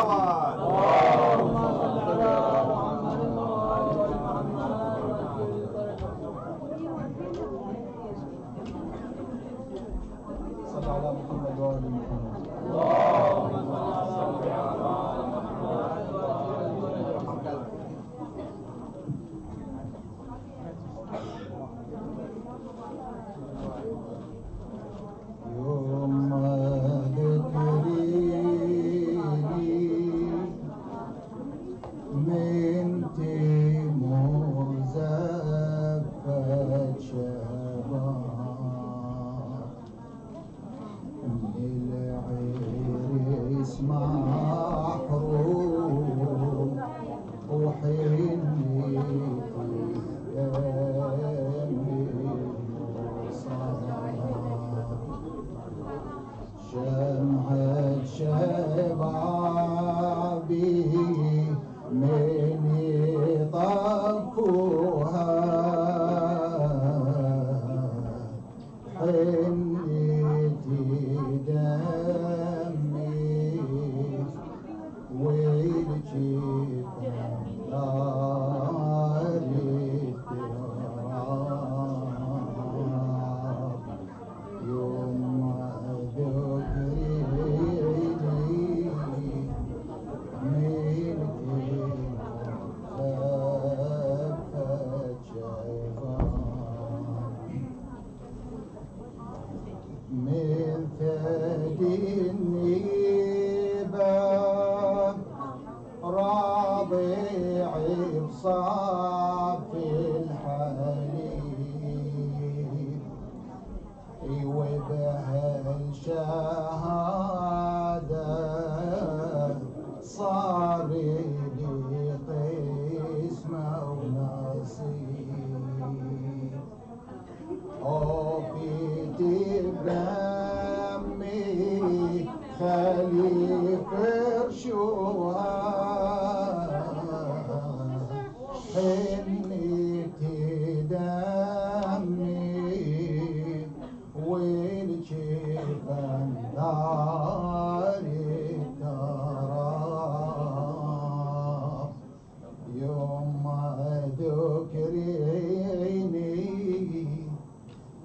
الصلوات. اللهم صل على محمد صل على محمد وآل محمد. اللهم صل على يوم ذكريني من تيمور زفت شباب من العريس محروم وحني شمعة شبابي من يطفوها حنيتي دمي ويلجيك نار التراب يوم ذكريني من زفت شيبان من ثدي النيبة رابعي بصف الحليب وبهالشهادة صار لي قسمة ونصيب وفيتي بدمي خلي فرشوها حنيتي دمي والجبن دار التراب يوم ذكريني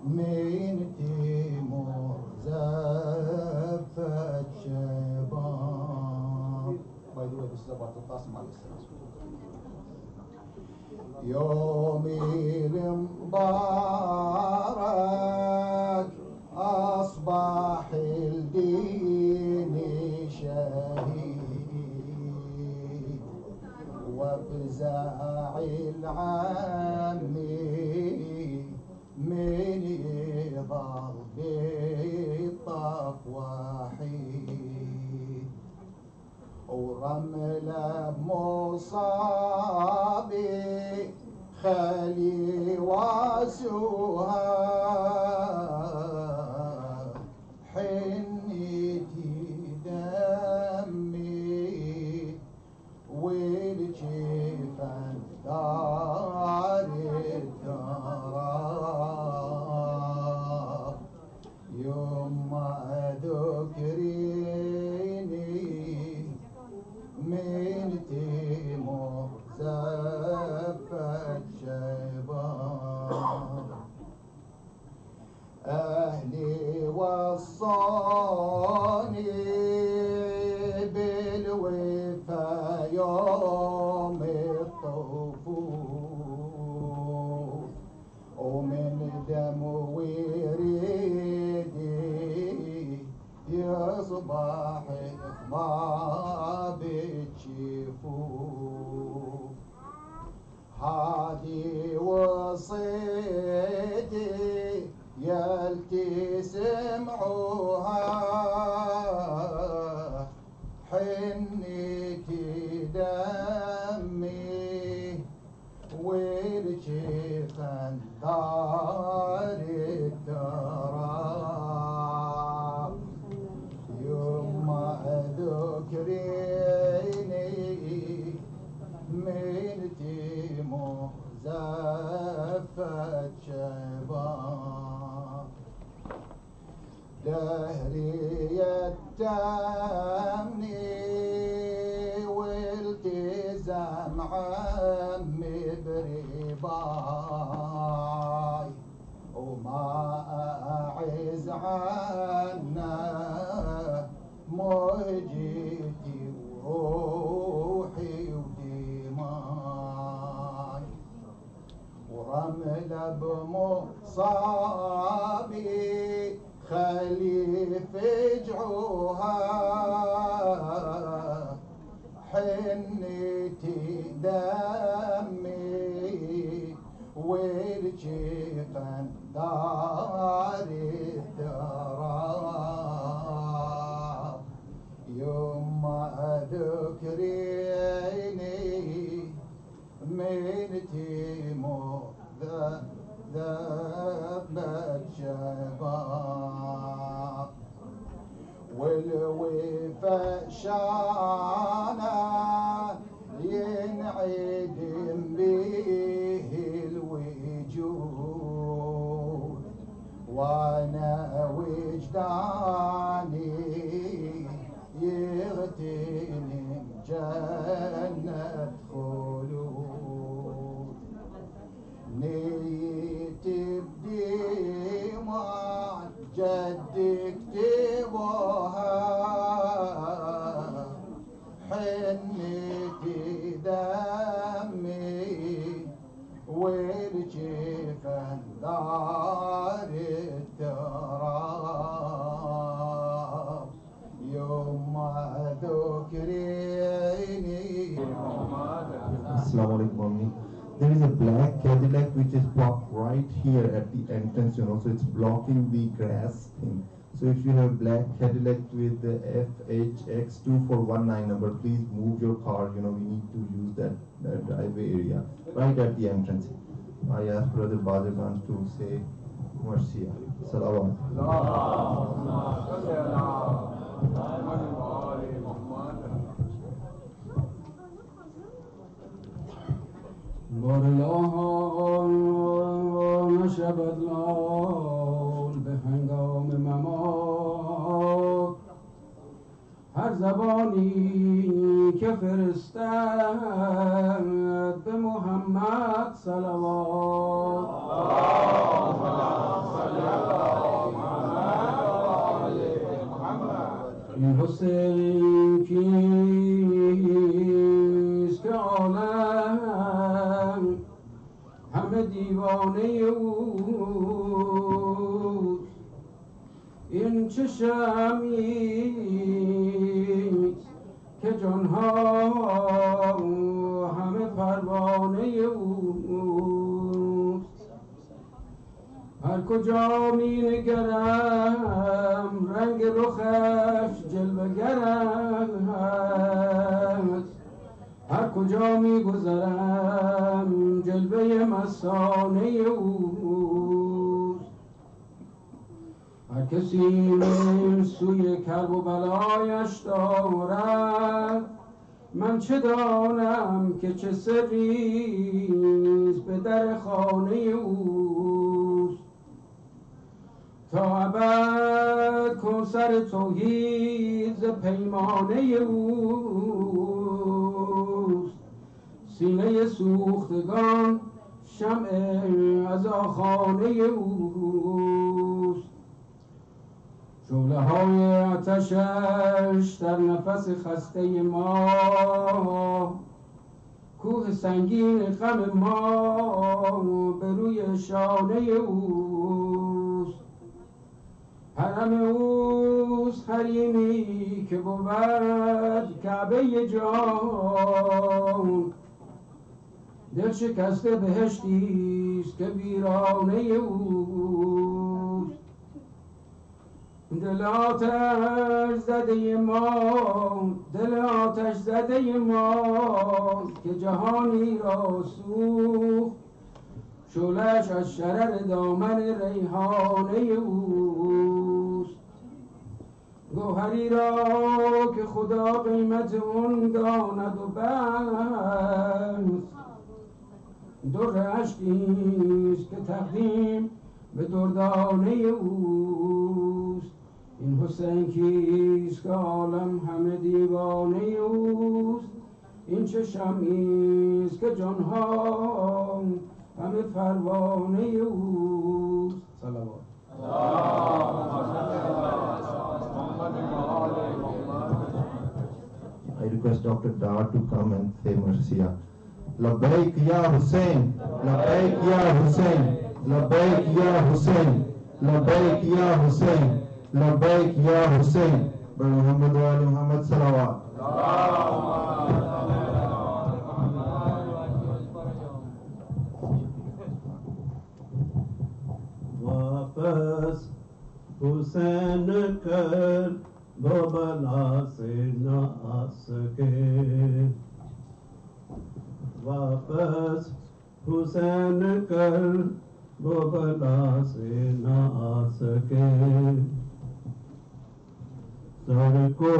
من تيمور زفت شباب. By the way, this is about the Qasim alayhi salam. يومي المبارك أصبح الدين شهيد وفزع العمي من يظل بالطف وحيد ورملة بمصابي خلي واسوها حنيتي دمي والجفن دار التراب يوم ذكريني من تيمور زفت شيبان أهلي وصاني بالوفا يوم الطفوف ومن دم وريدي يصبح إخضاب الجفوف هادي وصيدي يلتسمعوها حنيتي دمي والجفن دار التراب يوم ذكريني من تيمور زفت شباب دهري يتمني معمي برباي وما أعز عنا موجتي وروحي ودماي ورملة بمصابي خلي فجعوها حنتي دمي والجفن دار التراب يوم ذكريني من تيمو ذبت شباب والوفا شانا ينعدم به الوجود وانا وجداني يغتنم جنة خلود نيتي بديمان جدك تبوها حنتي دمي والجفن دار التراب يوم ذكريني. Assalamu alaikum. There is a black Cadillac which is parked right here at the entrance, so it's blocking the grass thing. So if you have black Cadillac with the FHX2419 number, please move your car. We need to use that driveway area right at the entrance. I ask Brother Bajagan to say Marcia. Salawat. مولانا شبت لال به هنگام ممات هر زبانی که فرستد به محمد صلوات. N حسین کیست که عالم همه دیوانه اوست؟ N چه شمعیست که جانها همه پروانه اوست؟ هر کجا می نگرم رنگ رخش جلوه‌گر است، هر کجا می گذرم جلوه مستانه اوست. هر کسی سوی کرب و بلایش دارد، من چه دانم که چه سریست به در خانه اوست. تا ابد کوثر توحید ز پیمانه اوست. سینه سوختگان شمع عزاخانه اوست. شعله های آتشش در نفس خسته ما، کوه سنگین غم ما به روی شانه اوست. حرم اوست حریمی که بود کعبه جان، دل شکسته بهشتیست که ویرانه اوست. دل آتش زده ما، دل آتش زده ما که جهانی را سوخت، شعله‌اش از شرر دامن ریحانه اوست. گوهری را که خدا قیمت اون داند و بس، در اشکیست که تقدیم به دردانه اوست. این حسین کیست که عالم همه دیوانه اوست؟ این چه شمعیست که جانها همه پروانه اوست. صلوات. I request Dr. Dar to come and say Marsiya. Labbaik ya Hussein, Labbaik ya Hussein, Labbaik ya Hussein, Labbaik ya Hussein, Labbaik ya Hussein. By Muhammad wa ali Muhammad salawat. واپس حسین کر وہ بلا سے نہ آ سکے، واپس حسین کر وہ بلا سے نہ آ سکے، سر کو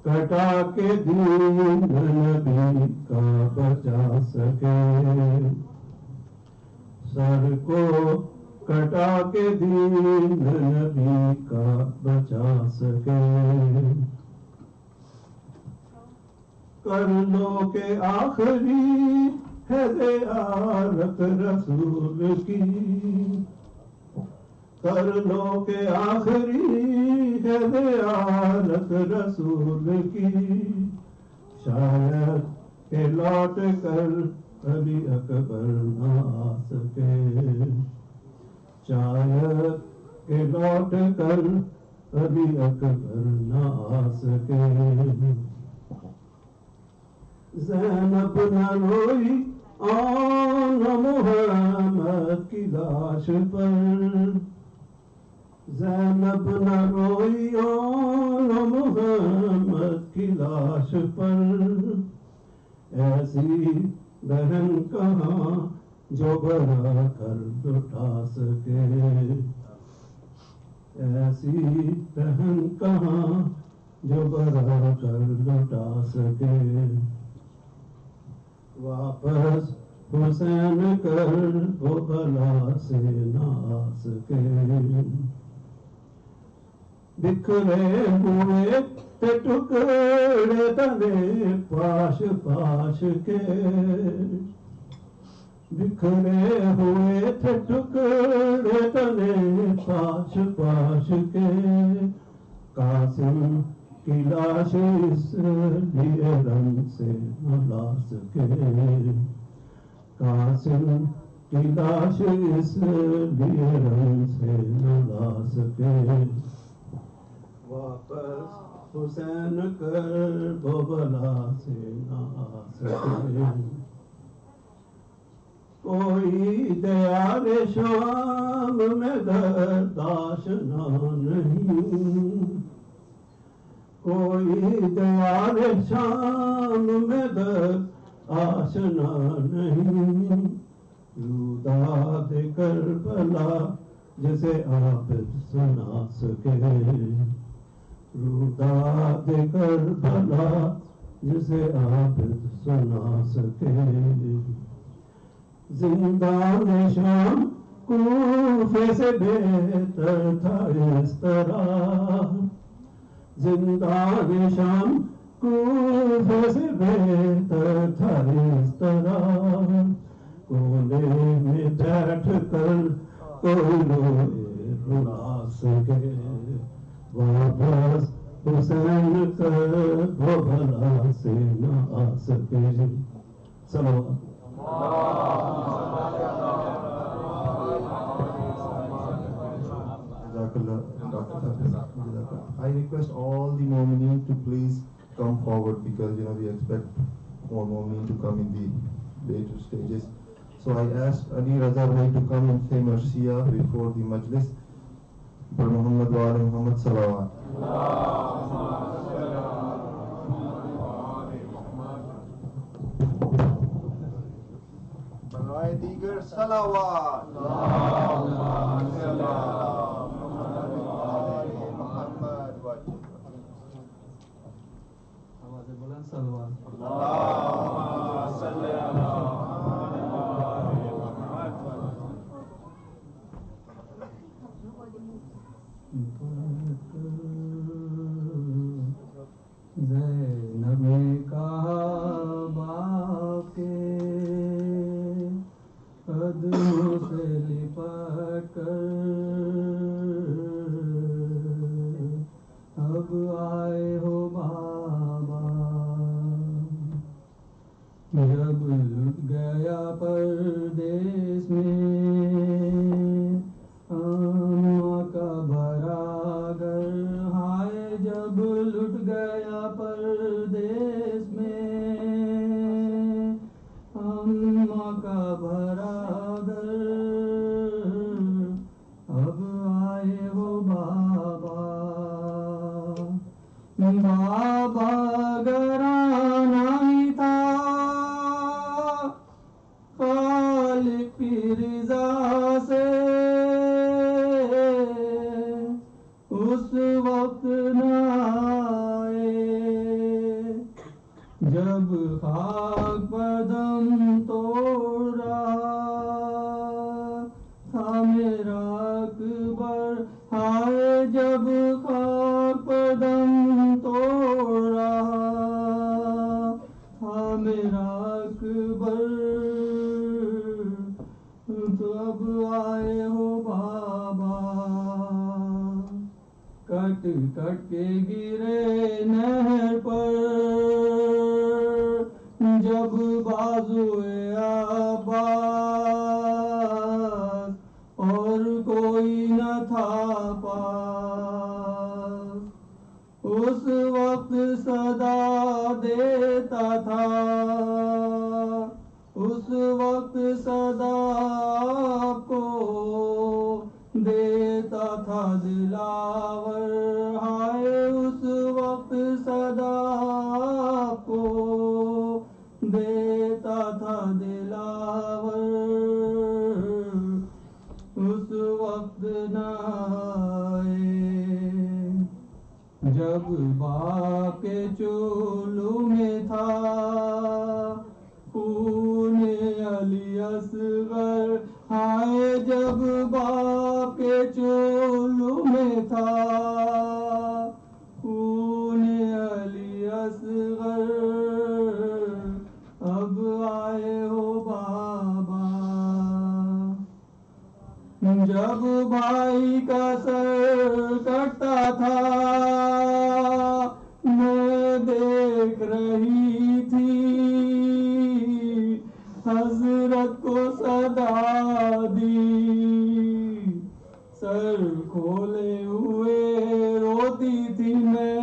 کٹا کے دین نبی کا بچا سکے، سر کو کٹا کے دین نبی کا بچا سکے، کر لو کہ آخری ہے زیارت رسول کی، کر لو کہ آخری ہے زیارت رسول کی، شاید کہ لوٹ کر علی اکبر نہ آ سکے، شاید کہ لوٹ کر علی اکبر نہ آ سکے، زینب نہ روئی آن محمد کی لاش پر، زینب نہ روئی آن محمد کی لاش پر، ایسی بہن کہاں جو بڑھا کر لٹا سکے، ایسی بہن کہاں جو بڑھا کر لٹا سکے، واپس حسین کر وہ بلا سے نہ آ سکے، بکھرے ہوئے تھے ٹکڑے تنے پاش پاش کے، بکھرے ہوئے تھے ٹکڑے تنے پاش پاش کے، قاسم کی لاش اس لیے رنگ سے نہ لا سکے، قاسم کی لاش اس لیے رنگ سے نہ لا سکے، واپس حسین کر وہ بلا سے نہ آ سکے، کوئی دیار شام میں درد آشنا نہیں، کوئی دیار شام میں درد آشنا نہیں، روداد کربلا جسے عابد سنا سکے، روداد کربلا جسے عابد سنا سکے، زندان شام کوفے سے بہتر تھا اس طرح، زندان شام کوفے سے بہتر تھا اس طرح، کونے میں بیٹھ کر کوئی روئے رلا سکے، واپس حسین کر وہ بلا سے نہ آ سکے، صلوات. I request all the Mu'mineen to please come forward because we expect more Mu'mineen to come in the later stages. So I asked Ali Raza Bhai to come and say Marsiya before the Majlis. For Muhammad wa ali Muhammad salawat. برائے دیگر صلوات. بلند صلوات. زینب نے کہا جب لٹ گیا پردیس میں اماں کا بھرا گھر، ہائے جب لٹ گیا پردیس میں اماں کا بھرا گھر، اب آئے ہو بابا، بابا گرانا ہی تھا خالق کی رضا سے، اس وقت نہ آئے جب خاک پر دم توڑ رہا تھا میرا اکبر، ہائے جب خاک پر دم توڑ رہا تھا میرا اکبر، تو اب آئے ہو بابا، کٹ کٹ کے گرے نہر پر جب بازوئے عباس، اور کوئی نہ تھا پاس، اس وقت صدا دیتا تھا، اس وقت صدا آپ کو دیتا تھا دلاور، ہائے اس وقت صدا آپ کو دیتا تھا دلاور، اس وقت نہ آئے جب باپ کے چولو میں تھا خون علی اصغر، ہائے جب باپ کے چولو میں تھا خون علی اصغر، اب آئے ہو بابا، جب بھائی کا سر کٹتا تھا میں دیکھ رہی تھی حضرت کو صدا دی، سر کھولے ہوئے روتی تھی میں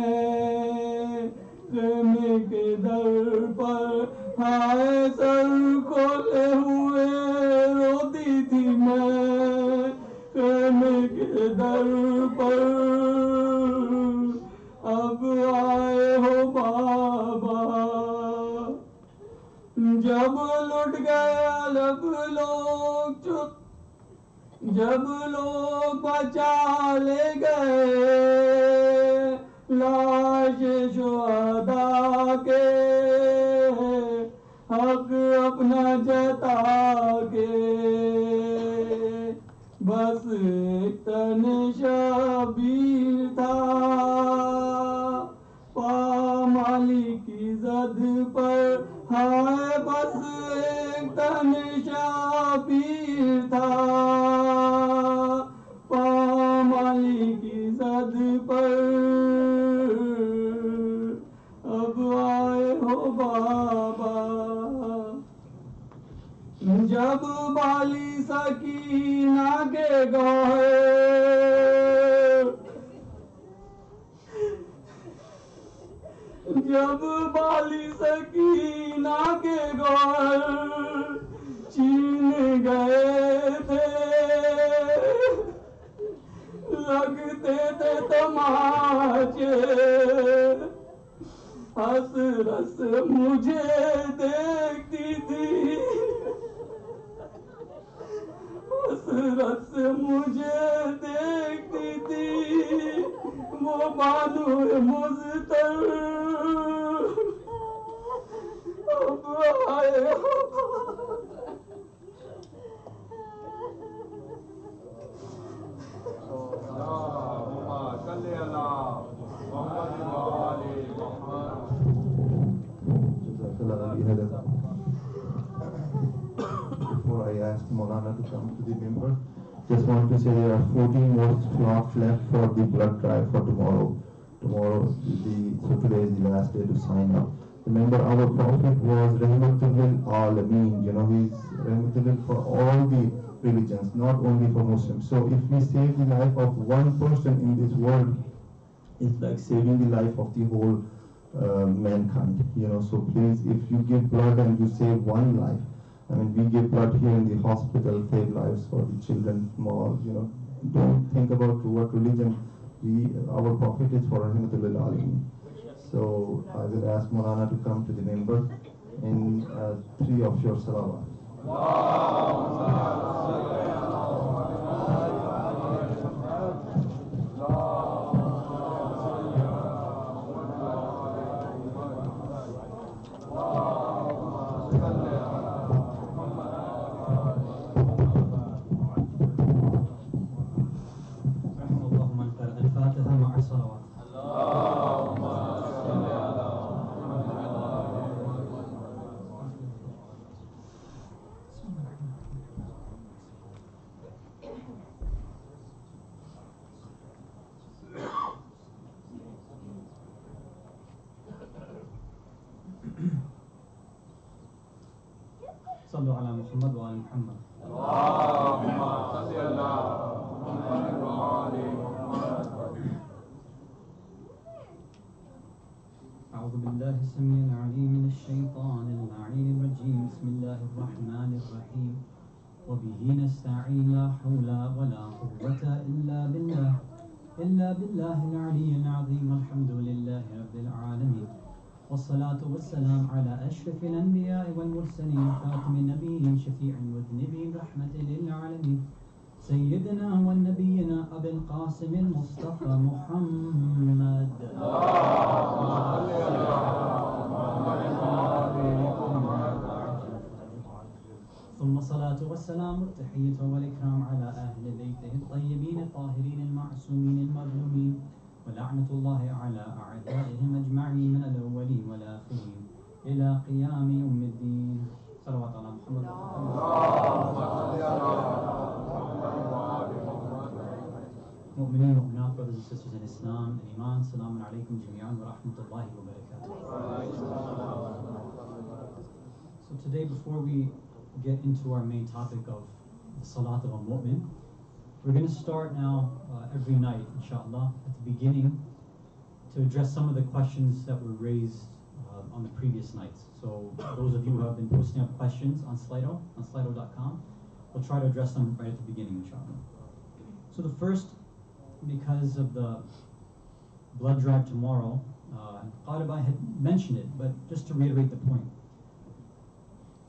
خیمے کے در پر، ہائے سر کھولے ہوئے روتی تھی میں خیمے کے در پر، اب آئے ہو بابا، جب لٹ گیا جب لوگ بچا لے گئے لاش شہداء کے، حق اپنا جتا کے، بس ایک تن شبیر تھا پامالی کی زد پر، ہائے بس ایک تن شبیر تھا پامالی کی زد پر، اب آئے ہو بابا، جب بالی سکینہ کے گوہر، جب بالی سکینہ کے گوہر چین گئے تھے، لگتے تھے تماچے، حسرت سے مجھے دیکھتی تھی، حسرت سے مجھے دیکھتی تھی وہ بانو مزتر، اب آئے Before I ask Maulana to come to the member, just want to say there are 14 more slots left for the blood drive for tomorrow. So today is the last day to sign up. Remember, our Prophet was Rahmatul lil Alameen. He's Rahmatul for all the religions, not only for Muslims. So if we save the life of one person in this world, it's like saving the life of the whole mankind. So please, if you give blood and you save one life, I mean, we give blood here in the hospital, save lives for the children, small. Don't think about what religion. Our Prophet is for Rahmatul lil Alameen. So I will ask Maulana to come to the member in 3 of your salawat. صلوا على محمد وآل محمد. اللهم صل على محمد وآل محمد. أعوذ بالله السميع العليم من الشيطان اللعين الرجيم. بسم الله الرحمن الرحيم. وبه نستعين لا حول ولا قوة إلا بالله العلي العظيم. الحمد لله رب العالمين، والصلاة والسلام على أشرف الأنبياء والمرسلين، خاتم النبيين، شفيع المذنبين، رحمة للعالمين، سيدنا ونبينا أبي القاسم المصطفى محمد. ثم الصلاة والسلام والتحية والإكرام على أهل بيته الطيبين الطاهرين المعصومين المظلومين، ولعنة الله على أعدائهم أجمعين من الأولين والآخرين إلى قيام يوم الدين. صلوات على محمد. مؤمنين ومؤمنات, brothers and sisters in Islam and Iman, Assalamu alaikum jami'an wa rahmatullahi wa barakatuh. So today, before we get into our main topic of the Salat of a Mu'min, we're going to start now every night, inshallah, at the beginning to address some of the questions that were raised on the previous nights. So those of you who have been posting up questions on Slido.com, we'll try to address them right at the beginning, inshallah. So the first, because of the blood drive tomorrow, Qaribai had mentioned it, but just to reiterate the point.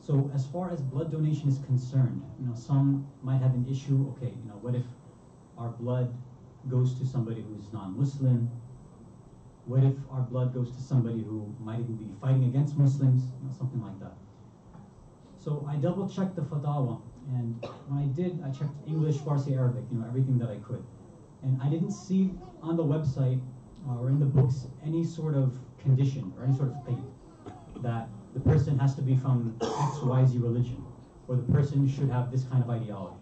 So as far as blood donation is concerned, some might have an issue. Okay, what if our blood goes to somebody who's non-Muslim? What if our blood goes to somebody who might even be fighting against Muslims? Something like that. So I double-checked the fatwa, and when I did, I checked English, Farsi, Arabic, everything that I could. And I didn't see on the website or in the books any sort of condition or any sort of thing that the person has to be from XYZ religion, or the person should have this kind of ideology.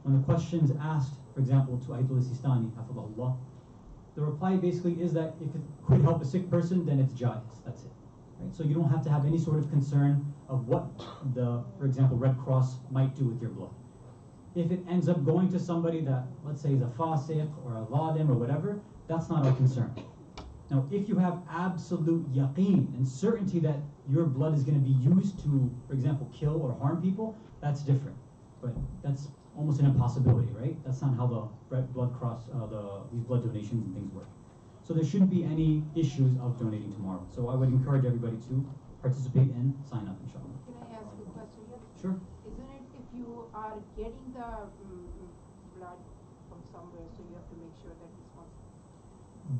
When the question's asked, for example, to Ayatul Sistani, hafidhahullah, the reply basically is that if it could help a sick person, then it's jais, that's it. Right? So you don't have to have any sort of concern of what the, for example, Red Cross might do with your blood. If it ends up going to somebody that, let's say, is a fasiq or a zalim or whatever, that's not our concern. Now, if you have absolute yaqeen and certainty that your blood is going to be used to, for example, kill or harm people, that's different. But that's almost an impossibility, right? That's not how the these blood donations and things work. So there shouldn't be any issues of donating tomorrow. So I would encourage everybody to participate and sign up, inshallah. Can I ask a question? Sure. Isn't it if you are getting the blood from somewhere, so you have to make sure that it's possible?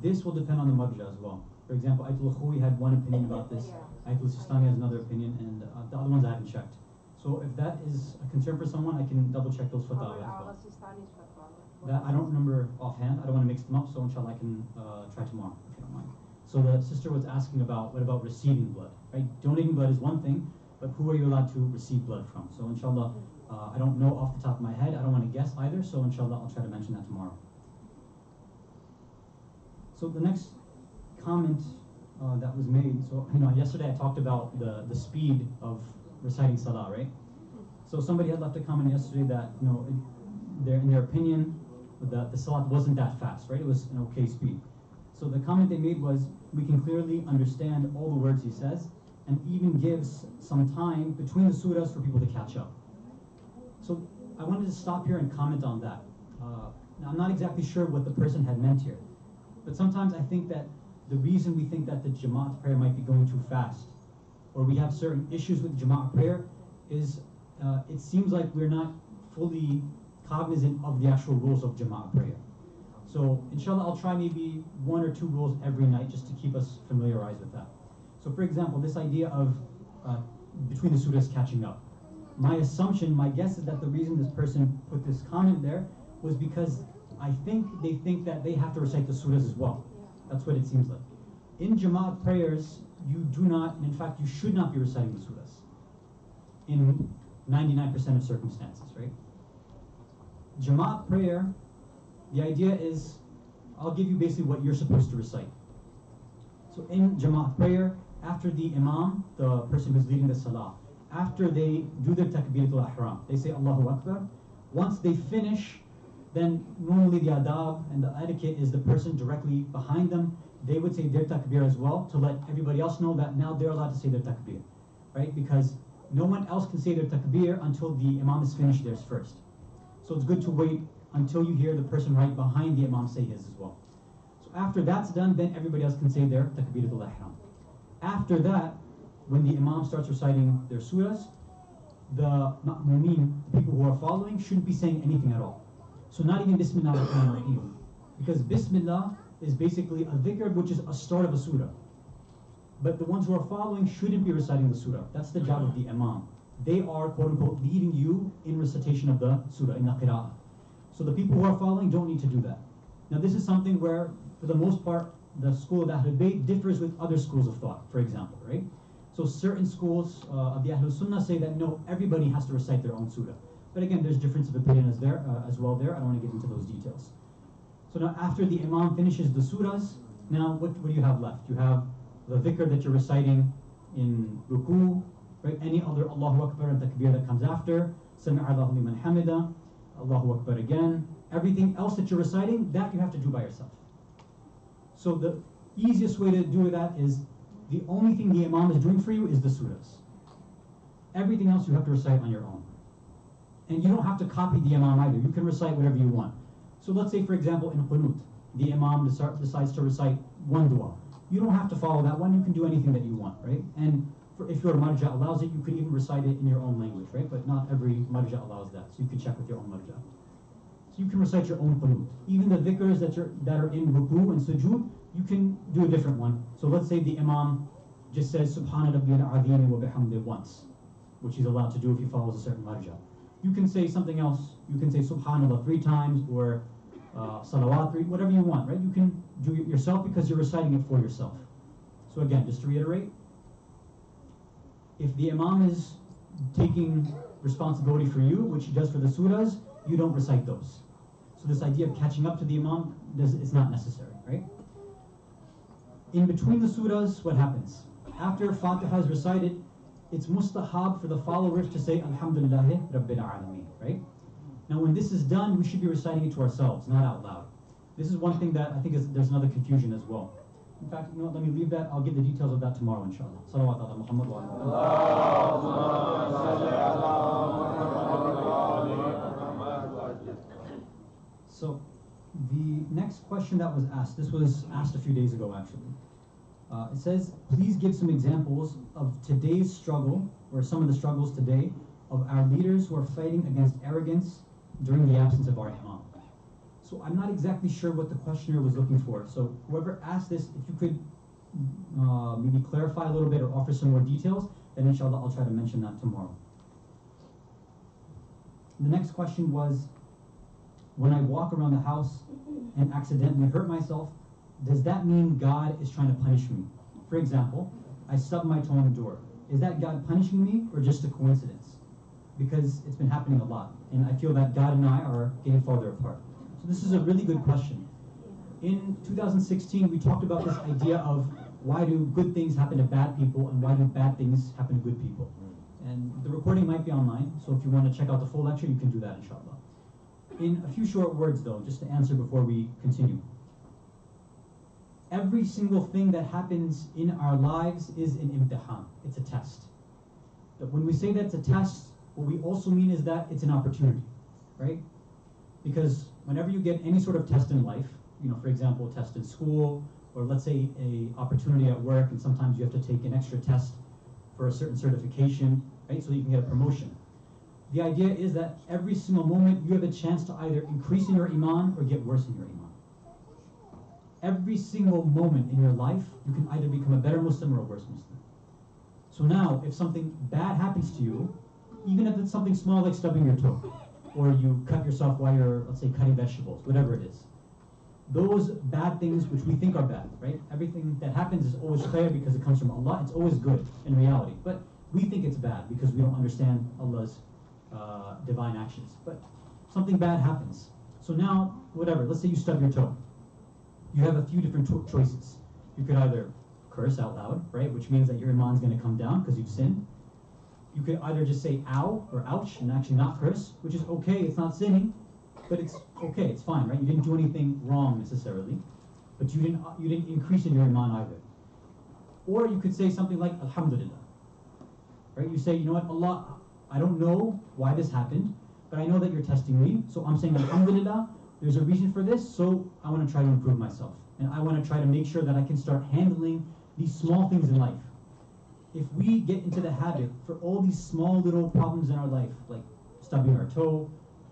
This will depend on the marja as well. For example, Ayatul Khoui had one opinion about this. Yeah. Ayatul Sistani has another opinion, and the other ones I haven't checked. So if that is a concern for someone, I can double check those fatwa as well. That I don't remember offhand. I don't want to mix them up, so inshallah I can try tomorrow, if you don't mind. So the sister was asking about, what about receiving blood, right? Donating blood is one thing, but who are you allowed to receive blood from? So inshallah, I don't know off the top of my head. I don't want to guess either, so inshallah I'll try to mention that tomorrow. So the next comment that was made. So, yesterday I talked about the speed of reciting salah, right? So somebody had left a comment yesterday that, in their opinion, the salat wasn't that fast, right? It was an okay speed. So the comment they made was, we can clearly understand all the words he says, and even gives some time between the surahs for people to catch up. So I wanted to stop here and comment on that. Now I'm not exactly sure what the person had meant here, but sometimes I think that the reason we think that the Jama'at prayer might be going too fast, or we have certain issues with Jama'at prayer, is it seems like we're not fully cognizant of the actual rules of Jama'at prayer. So inshallah, I'll try maybe 1 or 2 rules every night just to keep us familiarized with that. So for example, this idea of between the surahs catching up. My assumption, my guess is that the reason this person put this comment there was because I think they think that they have to recite the surahs as well. That's what it seems like. In Jama'at prayers, you do not, and in fact you should not be reciting the surahs in 99% of circumstances, right? Jama'at prayer, the idea is, I'll give you basically what you're supposed to recite. So in Jama'at prayer, after the imam, the person who's leading the salah, after they do their takbiratul ihram, they say Allahu Akbar. Once they finish, then normally the adab and the etiquette is the person directly behind them, they would say their takbir as well, to let everybody else know that now they're allowed to say their takbir, right? Because no one else can say their takbir until the imam has finished theirs first. So it's good to wait until you hear the person right behind the imam say his as well. So after that's done, then everybody else can say their takbiratul ihram. After that, when the imam starts reciting their surahs, the ma'mumeen, the people who are following, shouldn't be saying anything at all. So not even Bismillah ar-Rahman ar-Rahim. Because Bismillah is basically a dhikr, which is a start of a surah. But the ones who are following shouldn't be reciting the surah. That's the job of the imam. They are, quote unquote, leading you in recitation of the surah, in the qira'ah. So the people who are following don't need to do that. Now this is something where, for the most part, the school of Ahlul Bayt differs with other schools of thought, for example, right? So certain schools of the Ahlul Sunnah say that no, everybody has to recite their own surah. But again, there's difference of opinion as well there. I don't want to get into those details. So now after the imam finishes the surahs, now what do you have left? You have the dhikr that you're reciting in ruku, right? Any other Allahu Akbar and takbir that comes after, Sami'a Allahu liman hamida, Allahu Akbar again. Everything else that you're reciting, that you have to do by yourself. So the easiest way to do that is, the only thing the imam is doing for you is the surahs. Everything else you have to recite on your own. And you don't have to copy the imam either. You can recite whatever you want. So let's say, for example, in qunut, the imam decides to recite one dua. You don't have to follow that one. You can do anything that you want, right? And if your marja allows it, you could even recite it in your own language, right? But not every marja allows that. So you can check with your own marja. So you can recite your own qunut. Even the dhikrs that are in ruku and sujood, you can do a different one. So let's say the imam just says Subhana Rabbiyal Azim wa bihamdih once, which he's allowed to do if he follows a certain marja. You can say something else. You can say Subhanallah 3 times, or Salawat 3, whatever you want, right? You can do it yourself because you're reciting it for yourself. So again, just to reiterate, if the imam is taking responsibility for you, which he does for the surahs, you don't recite those. So this idea of catching up to the imam is not necessary, right? In between the surahs, what happens? After Fatiha is recited, it's mustahab for the followers to say Alhamdulillahi Rabbil Alameen, right? Now when this is done, we should be reciting it to ourselves, not out loud. This is one thing that I think there's another confusion as well. In fact, let me leave that. I'll give the details of that tomorrow, inshallah. Salawat ala Muhammad wa ala. So, the next question that was asked, this was asked a few days ago actually. It says, please give some examples of today's struggle, or some of the struggles today, of our leaders who are fighting against arrogance during the absence of our imam. So I'm not exactly sure what the questioner was looking for. So whoever asked this, if you could maybe clarify a little bit or offer some more details, then inshallah I'll try to mention that tomorrow. The next question was, when I walk around the house and accidentally hurt myself, does that mean God is trying to punish me? For example, I stub my toe on the door. Is that God punishing me or just a coincidence? Because it's been happening a lot, and I feel that God and I are getting farther apart. So this is a really good question. In 2016, we talked about this idea of why do good things happen to bad people and why do bad things happen to good people. And the recording might be online, so if you want to check out the full lecture, you can do that, inshallah. In a few short words, though, just to answer before we continue. Every single thing that happens in our lives is an imtihan. It's a test. But when we say that's a test, what we also mean is that it's an opportunity, right? Because whenever you get any sort of test in life, you know, for example, a test in school, or let's say a opportunity at work, and sometimes you have to take an extra test for a certain certification, right, so that you can get a promotion. The idea is that every single moment you have a chance to either increase in your iman or get worse in your iman. Every single moment in your life, you can either become a better Muslim or a worse Muslim. So now, if something bad happens to you, even if it's something small like stubbing your toe, or you cut yourself while you're, let's say, cutting vegetables, whatever it is, those bad things which we think are bad, right? Everything that happens is always khair because it comes from Allah. It's always good in reality. But we think it's bad because we don't understand Allah's divine actions. But something bad happens. So now, whatever, let's say you stub your toe. You have a few different choices. You could either curse out loud, right? Which means that your iman's going to come down because you've sinned. You could either just say ow or ouch and actually not curse, which is okay, it's not sinning, but it's okay, it's fine, right? You didn't do anything wrong necessarily, but you didn't increase in your iman either. Or you could say something like alhamdulillah, right? You say, you know what, Allah, I don't know why this happened, but I know that you're testing me, so I'm saying alhamdulillah, there's a reason for this, so I want to try to improve myself. And I want to try to make sure that I can start handling these small things in life. If we get into the habit for all these small little problems in our life, like stubbing our toe,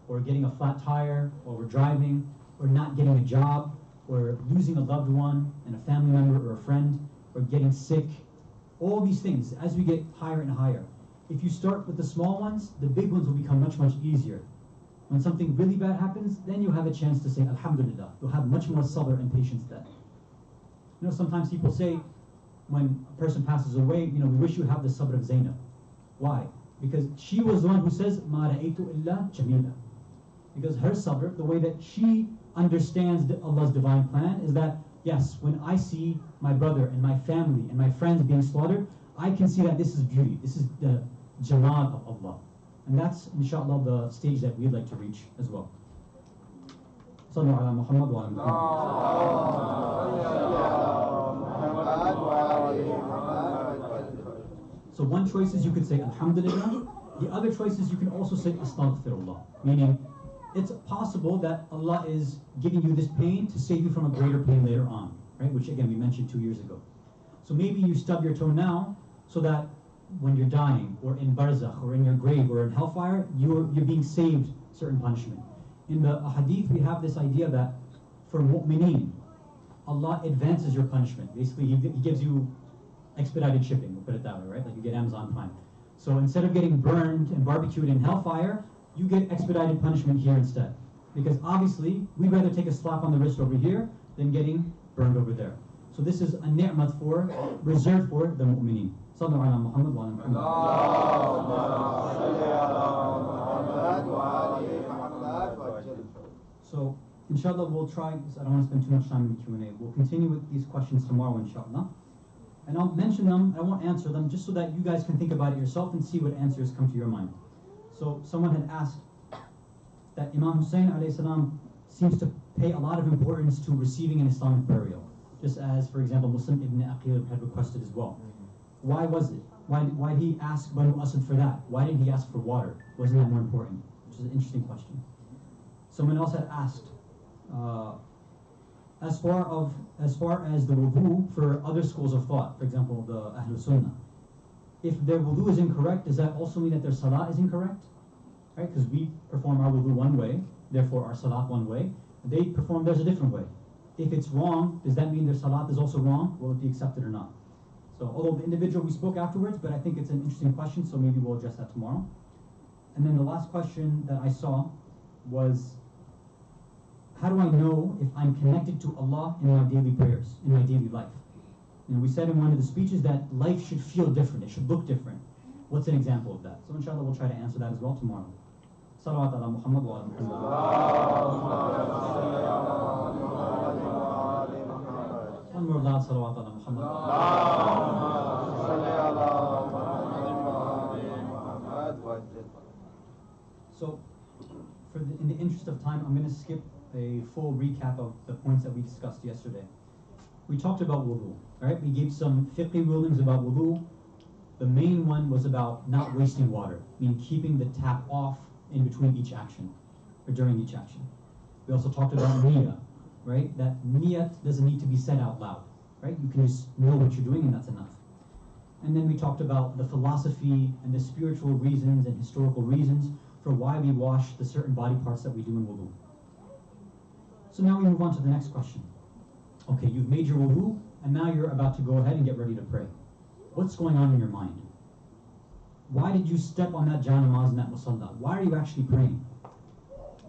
or getting a flat tire, or we're driving, or not getting a job, or losing a loved one and a family member or a friend, or getting sick, all these things, as we get higher and higher, if you start with the small ones, the big ones will become much, much easier. When something really bad happens, then you have a chance to say alhamdulillah. You'll have much more sabr and patience then. You know, sometimes people say, when a person passes away, you know, we wish you have the sabr of Zainab. Why? Because she was the one who says, ma ra'aytu illa jamila. Because her sabr, the way that she understands Allah's divine plan, is that, yes, when I see my brother and my family and my friends being slaughtered, I can see that this is beauty. This is the jamal of Allah. And that's, inshallah, the stage that we'd like to reach as well. Sallu ala Muhammad wa ala Muhammad. So one choice is you could say alhamdulillah. The other choice is you can also say astaghfirullah. Meaning, it's possible that Allah is giving you this pain to save you from a greater pain later on, right? Which again, we mentioned 2 years ago. So maybe you stub your toe now so that when you're dying, or in barzakh, or in your grave, or in hellfire, you're being saved certain punishment. In the hadith, we have this idea that for mu'mineen, Allah advances your punishment. Basically, He gives you expedited shipping, we'll put it that way, right? Like you get Amazon Prime. So instead of getting burned and barbecued in hellfire, you get expedited punishment here instead. Because obviously, we'd rather take a slap on the wrist over here than getting burned over there. So this is a ni'mat reserved for the mu'mineen. Sallu ala Muhammad wa ala Muhammad. So, inshallah, we'll try, because I don't want to spend too much time in the Q&A. We'll continue with these questions tomorrow, inshallah. And I'll mention them, I won't answer them, just so that you guys can think about it yourself and see what answers come to your mind. So, someone had asked that Imam Hussein alayhi salam seems to pay a lot of importance to receiving an Islamic burial, just as, for example, Muslim ibn Aqil had requested as well. Why was it? Why did he ask Banu Asad for that? Why didn't he ask for water? Wasn't that more important? Which is an interesting question. Someone else had asked, as far as the wudu for other schools of thought, for example, the Ahlul Sunnah, if their wudu is incorrect, does that also mean that their salah is incorrect? Right? Because we perform our wudu one way, therefore our salat one way. They perform theirs a different way. If it's wrong, does that mean their salat is also wrong? Will it be accepted or not? So, although the individual we spoke afterwards, but I think it's an interesting question, so maybe we'll address that tomorrow. And then the last question that I saw was, how do I know if I'm connected to Allah in my daily prayers, in my daily life? You know, we said in one of the speeches that life should feel different, it should look different. What's an example of that? So inshallah we'll try to answer that as well tomorrow. Salawat ala Muhammad wa ala Muhammad. One more loud salawat ala Muhammad. Muhammad. So, in the interest of time, I'm going to skip a full recap of the points that we discussed yesterday. We talked about wudu, right? We gave some fiqh rulings about wudu. The main one was about not wasting water, meaning keeping the tap off in between each action, or during each action. We also talked about niyyah, right? That niyat doesn't need to be said out loud, right? You can just know what you're doing and that's enough. And then we talked about the philosophy and the spiritual reasons and historical reasons for why we wash the certain body parts that we do in wudu. So now we move on to the next question. Okay, you've made your wudu, and now you're about to go ahead and get ready to pray. What's going on in your mind? Why did you step on that janamaz and that musalla? Why are you actually praying?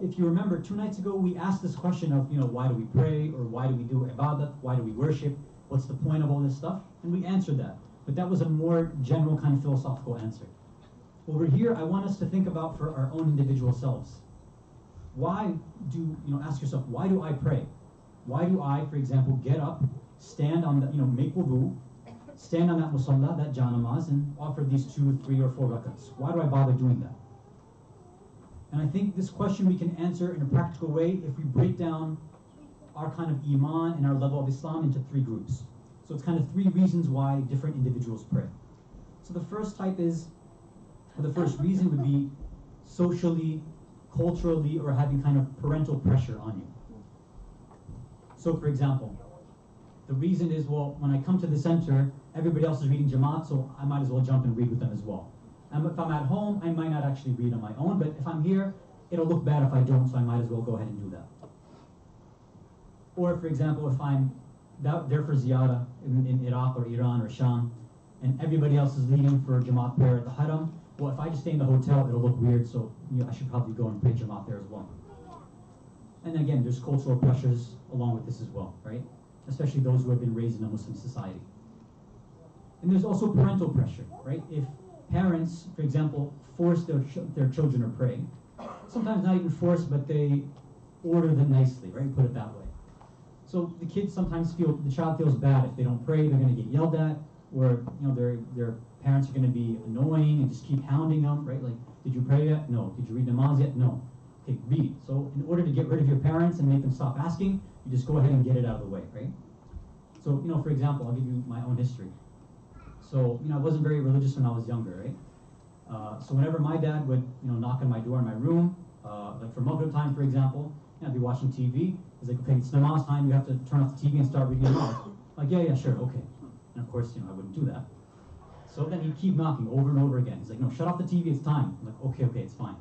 If you remember, 2 nights ago we asked this question of, why do we pray, or why do we do ibadat, why do we worship, what's the point of all this stuff? And we answered that. But that was a more general kind of philosophical answer. Over here, I want us to think about for our own individual selves. Why do, ask yourself, why do I pray? Why do I, for example, get up, stand on the, make wudu, stand on that musalla, that janamaz, and offer these 2, 3, or 4 rakats? Why do I bother doing that? And I think this question we can answer in a practical way if we break down our kind of iman and our level of Islam into 3 groups. So it's kind of 3 reasons why different individuals pray. So the first type is, or the first reason would be socially, culturally, or having kind of parental pressure on you. So for example, the reason is, well, when I come to the center, everybody else is reading Jamaat, so I might as well jump and read with them as well. And if I'm at home, I might not actually read on my own, but if I'm here, it'll look bad if I don't, so I might as well go ahead and do that. Or for example, if I'm there for ziyarah in Iraq or Iran or Sham, and everybody else is leading for Jamaat prayer at the Haram, well, if I just stay in the hotel, it'll look weird, so I should probably go and pray Jamaat there as well. And again, there's cultural pressures along with this as well, right? Especially those who have been raised in a Muslim society. And there's also parental pressure, right? If parents, for example, force their children to pray, sometimes not even force, but they order them nicely, right? Put it that way. So the kids sometimes the child feels bad if they don't pray, they're going to get yelled at, or their parents are going to be annoying and just keep hounding them, right? Like, did you pray yet? No. Did you read namaz yet? No. Okay, read. So in order to get rid of your parents and make them stop asking, you just go ahead and get it out of the way, right? So, for example, I'll give you my own history. So, I wasn't very religious when I was younger, right? So whenever my dad would, knock on my door in my room, like for Maghrib time, for example, I'd be watching TV. He's like, okay, it's namaz time, you have to turn off the TV and start reading namaz. Like, yeah, sure, okay. And of course, I wouldn't do that. So then he'd keep knocking over and over again. He's like, no, shut off the TV, it's time. I'm like, okay, it's fine.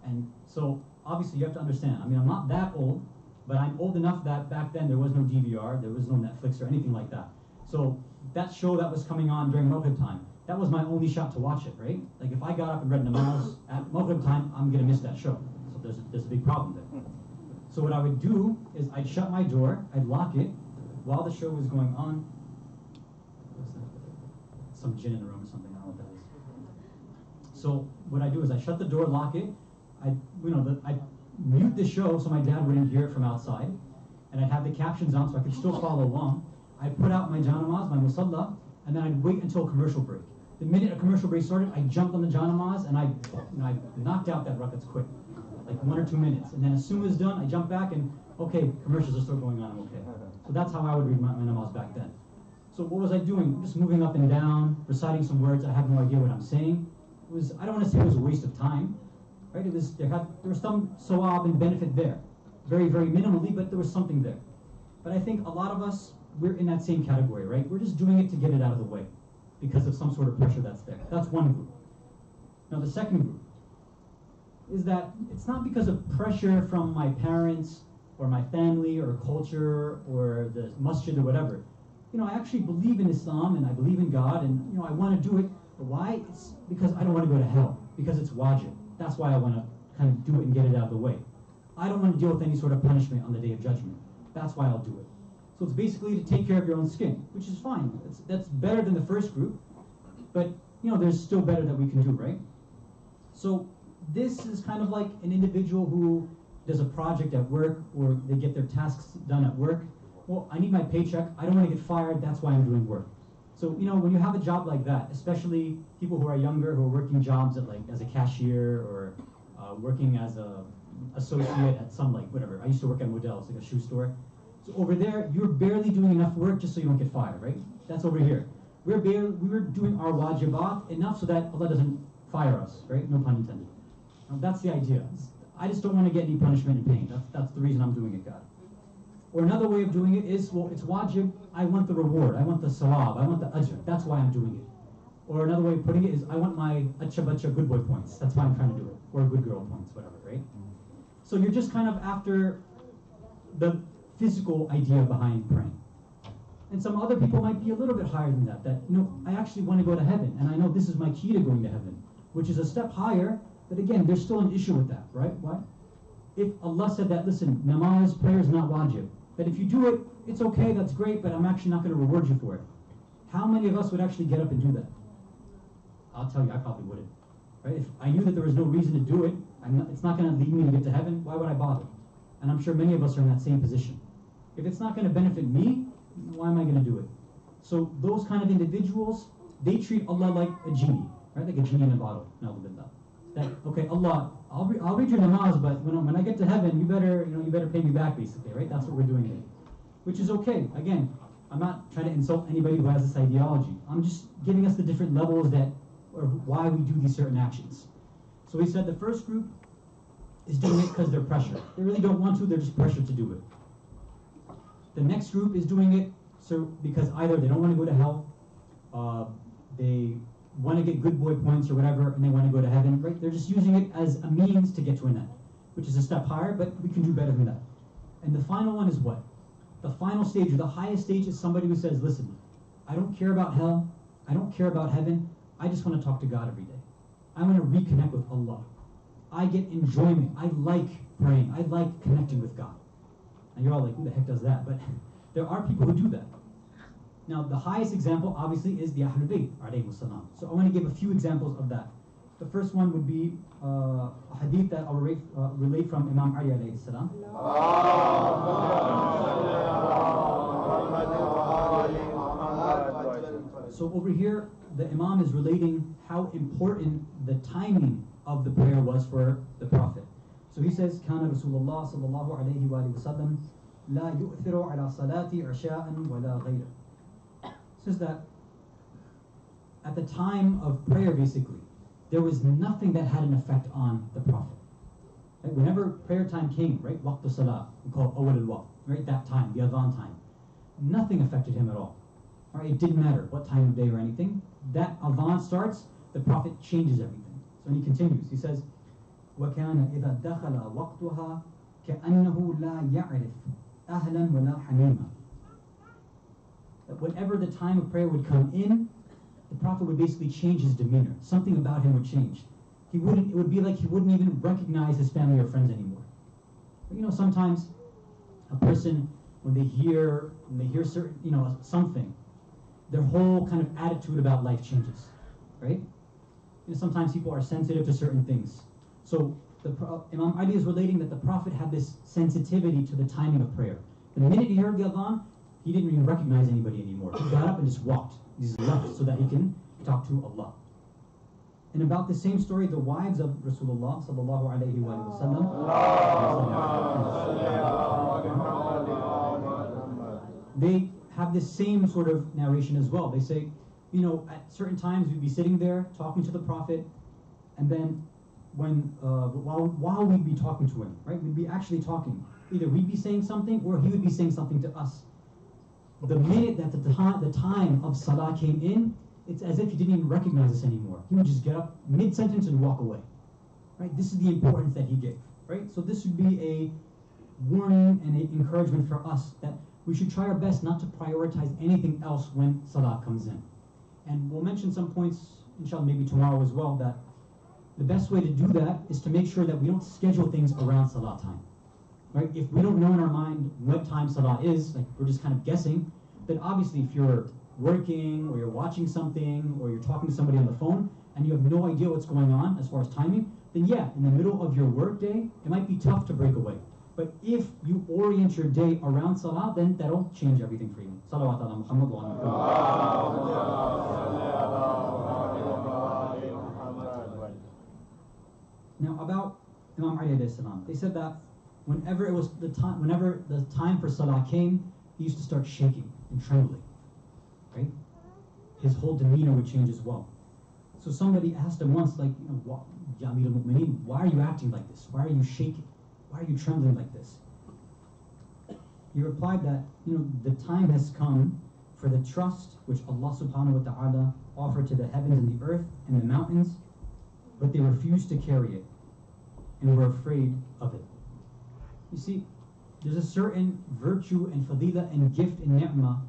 And so, obviously, you have to understand, I'm not that old, but I'm old enough that back then there was no DVR, there was no Netflix or anything like that. So that show that was coming on during Maghrib time, that was my only shot to watch it, right? Like if I got up and read namaz at Maghrib time, I'm going to miss that show. So there's a big problem there. So what I would do is I'd shut my door, I'd lock it while the show was going on. Some jinn in the room or something, I don't know what that is. So what I do is I shut the door, lock it, I'd mute the show so my dad wouldn't hear it from outside, and I'd have the captions on so I could still follow along. I'd put out my janamaz, my musalla, and then I'd wait until a commercial break. The minute a commercial break started, I jumped on the janamaz and I knocked out that rakats quick, like 1 or 2 minutes. And then as soon as it's done, I jumped back and, okay, commercials are still going on, I'm okay. So that's how I would read my namaz back then. So what was I doing? Just moving up and down, reciting some words. I have no idea what I'm saying. I don't want to say it was a waste of time, right? There was some sawab and benefit there. Very, very minimally, but there was something there. But I think a lot of us, we're in that same category, right? We're just doing it to get it out of the way because of some sort of pressure that's there. That's one group. Now the second group is that it's not because of pressure from my parents or my family or culture or the masjid or whatever. I actually believe in Islam and I believe in God and I want to do it. But why? It's because I don't want to go to hell, because it's wajib. That's why I want to kind of do it and get it out of the way. I don't want to deal with any sort of punishment on the Day of Judgment. That's why I'll do it. So it's basically to take care of your own skin, which is fine. That's better than the first group, but there's still better that we can do, right? So this is kind of like an individual who does a project at work or they get their tasks done at work well, I need my paycheck, I don't want to get fired, that's why I'm doing work. So, you know, when you have a job like that, especially people who are younger, who are working jobs at, like, as a cashier or working as a associate at some, like, whatever. I used to work at Modell's, like a shoe store. So over there, you're barely doing enough work just so you don't get fired, right? That's over here. We're doing our wajibat enough so that Allah doesn't fire us, right? No pun intended. That's the idea. I just don't want to get any punishment and pain. That's the reason I'm doing it, God. Or another way of doing it is, well, it's wajib, I want the reward, I want the sawab, I want the ajr, that's why I'm doing it. Or another way of putting it is, I want my acha bacha good boy points, that's why I'm trying to do it. Or good girl points, whatever, right? So you're just kind of after the physical idea behind praying. And some other people might be a little bit higher than that, you know, I actually want to go to heaven, and I know this is my key to going to heaven, which is a step higher, but again, there's still an issue with that, right? Why? If Allah said that, listen, namaz, prayer is not wajib, that if you do it, it's okay, that's great, but I'm actually not going to reward you for it. How many of us would actually get up and do that? I'll tell you, I probably wouldn't. Right? If I knew that there was no reason to do it, it's not going to lead me to get to heaven, why would I bother? And I'm sure many of us are in that same position. If it's not going to benefit me, why am I going to do it? So those kind of individuals, they treat Allah like a genie, right? Like a genie in a bottle. That, okay, Allah, I'll read your namaz, but when I get to heaven, you better pay me back, basically, right? That's what we're doing here, which is okay. Again, I'm not trying to insult anybody who has this ideology. I'm just giving us the different levels or why we do these certain actions. So we said the first group is doing it because they're pressured. They really don't want to, they're just pressured to do it. The next group is doing it because either they don't want to go to hell, they want to get good boy points or whatever, and they want to go to heaven, right? They're just using it as a means to get to an end, which is a step higher, but we can do better than that. And the final one is what? The final stage, or the highest stage, is somebody who says, listen, I don't care about hell, I don't care about heaven, I just want to talk to God every day. I want to reconnect with Allah. I get enjoyment. I like praying. I like connecting with God. And you're all like, who the heck does that? But there are people who do that. Now, the highest example, obviously, is the Ahlul Bayt, alayhimu salam. So I want to give a few examples of that. The first one would be a hadith that I'll relate from Imam Ali alayhi salam. So over here, the Imam is relating how important the timing of the prayer was for the Prophet. So he says, كان رسول الله صلى الله عليه وآله وسلم لا يؤثر على صلاة عشاء ولا غيره. Says that at the time of prayer, basically, there was nothing that had an effect on the Prophet. Right? Whenever prayer time came, right, waqt salah, we call it awal al-waqt, right, that time, the adhan time, nothing affected him at all. Right? It didn't matter what time of day or anything. That adhan starts, the Prophet changes everything. So he continues. He says, وَكَانَ إِذَا دَخَلَ وَقْتُهَا كَأَنَّهُ لَا يَعْرِفْ أَهْلًا وَلَا حَمِيمًا. That whenever the time of prayer would come in, the Prophet would basically change his demeanor. Something about him would change. It would be like he wouldn't even recognize his family or friends anymore. But, you know, sometimes a person, when they hear certain, something, their whole kind of attitude about life changes, right? Sometimes people are sensitive to certain things. So Imam Ali is relating that the Prophet had this sensitivity to the timing of prayer. The minute he heard the adhan, he didn't even recognize anybody anymore. He got up and just walked. He just left so that he can talk to Allah. And about the same story, the wives of Rasulullah sallallahu alayhi wa sallam, they have this same sort of narration as well. They say, at certain times we'd be sitting there talking to the Prophet, and then while we'd be talking to him, right, we'd be actually talking. Either we'd be saying something or he would be saying something to us. The minute that the time of salah came in, it's as if he didn't even recognize us anymore. He would just get up mid-sentence and walk away. Right? This is the importance that he gave. Right? So this would be a warning and an encouragement for us that we should try our best not to prioritize anything else when salah comes in. And we'll mention some points, inshallah, maybe tomorrow as well, that the best way to do that is to make sure that we don't schedule things around salah time. Right? If we don't know in our mind what time salah is, like we're just kind of guessing, then obviously if you're working or you're watching something or you're talking to somebody on the phone and you have no idea what's going on as far as timing, then yeah, in the middle of your work day, it might be tough to break away. But if you orient your day around salah, then that'll change everything for you. Salawat ala Muhammad wa ala Muhammad. Now about Imam Ali alayhi salam, they said that whenever the time for salah came, he used to start shaking and trembling. Right? His whole demeanor would change as well. So somebody asked him once, like, Ya Amir al-Mu'mineen, why are you acting like this? Why are you shaking? Why are you trembling like this? He replied that, the time has come for the trust which Allah subhanahu wa ta'ala offered to the heavens and the earth and the mountains, but they refused to carry it and were afraid of it. You see, there's a certain virtue and fadila and gift and ni'mah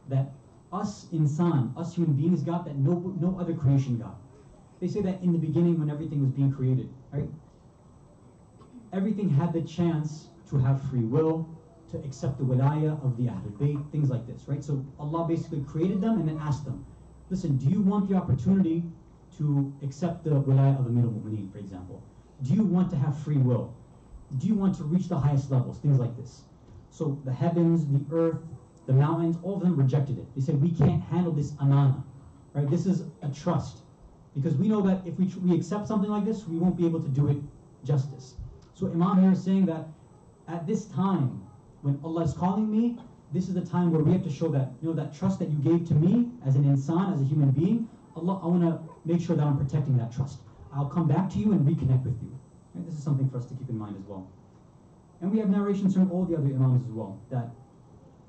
that us insan, us human beings got that no other creation got. They say that in the beginning when everything was being created, right? Everything had the chance to have free will, to accept the wilayah of the Ahlul Bayt, things like this, right? So Allah basically created them and then asked them, listen, do you want the opportunity to accept the wilayah of Amir al-Mu'mineen, for example? Do you want to have free will? Do you want to reach the highest levels? Things like this. So the heavens, the earth, the mountains, all of them rejected it. They said, we can't handle this amana, right? This is a trust. Because we know that if we accept something like this, we won't be able to do it justice. So Imam here is saying that at this time, when Allah is calling me, this is the time where we have to show that, that trust that you gave to me as an insan, as a human being, Allah, I want to make sure that I'm protecting that trust. I'll come back to you and reconnect with you. Right? This is something for us to keep in mind as well. And we have narrations from all the other Imams as well, that,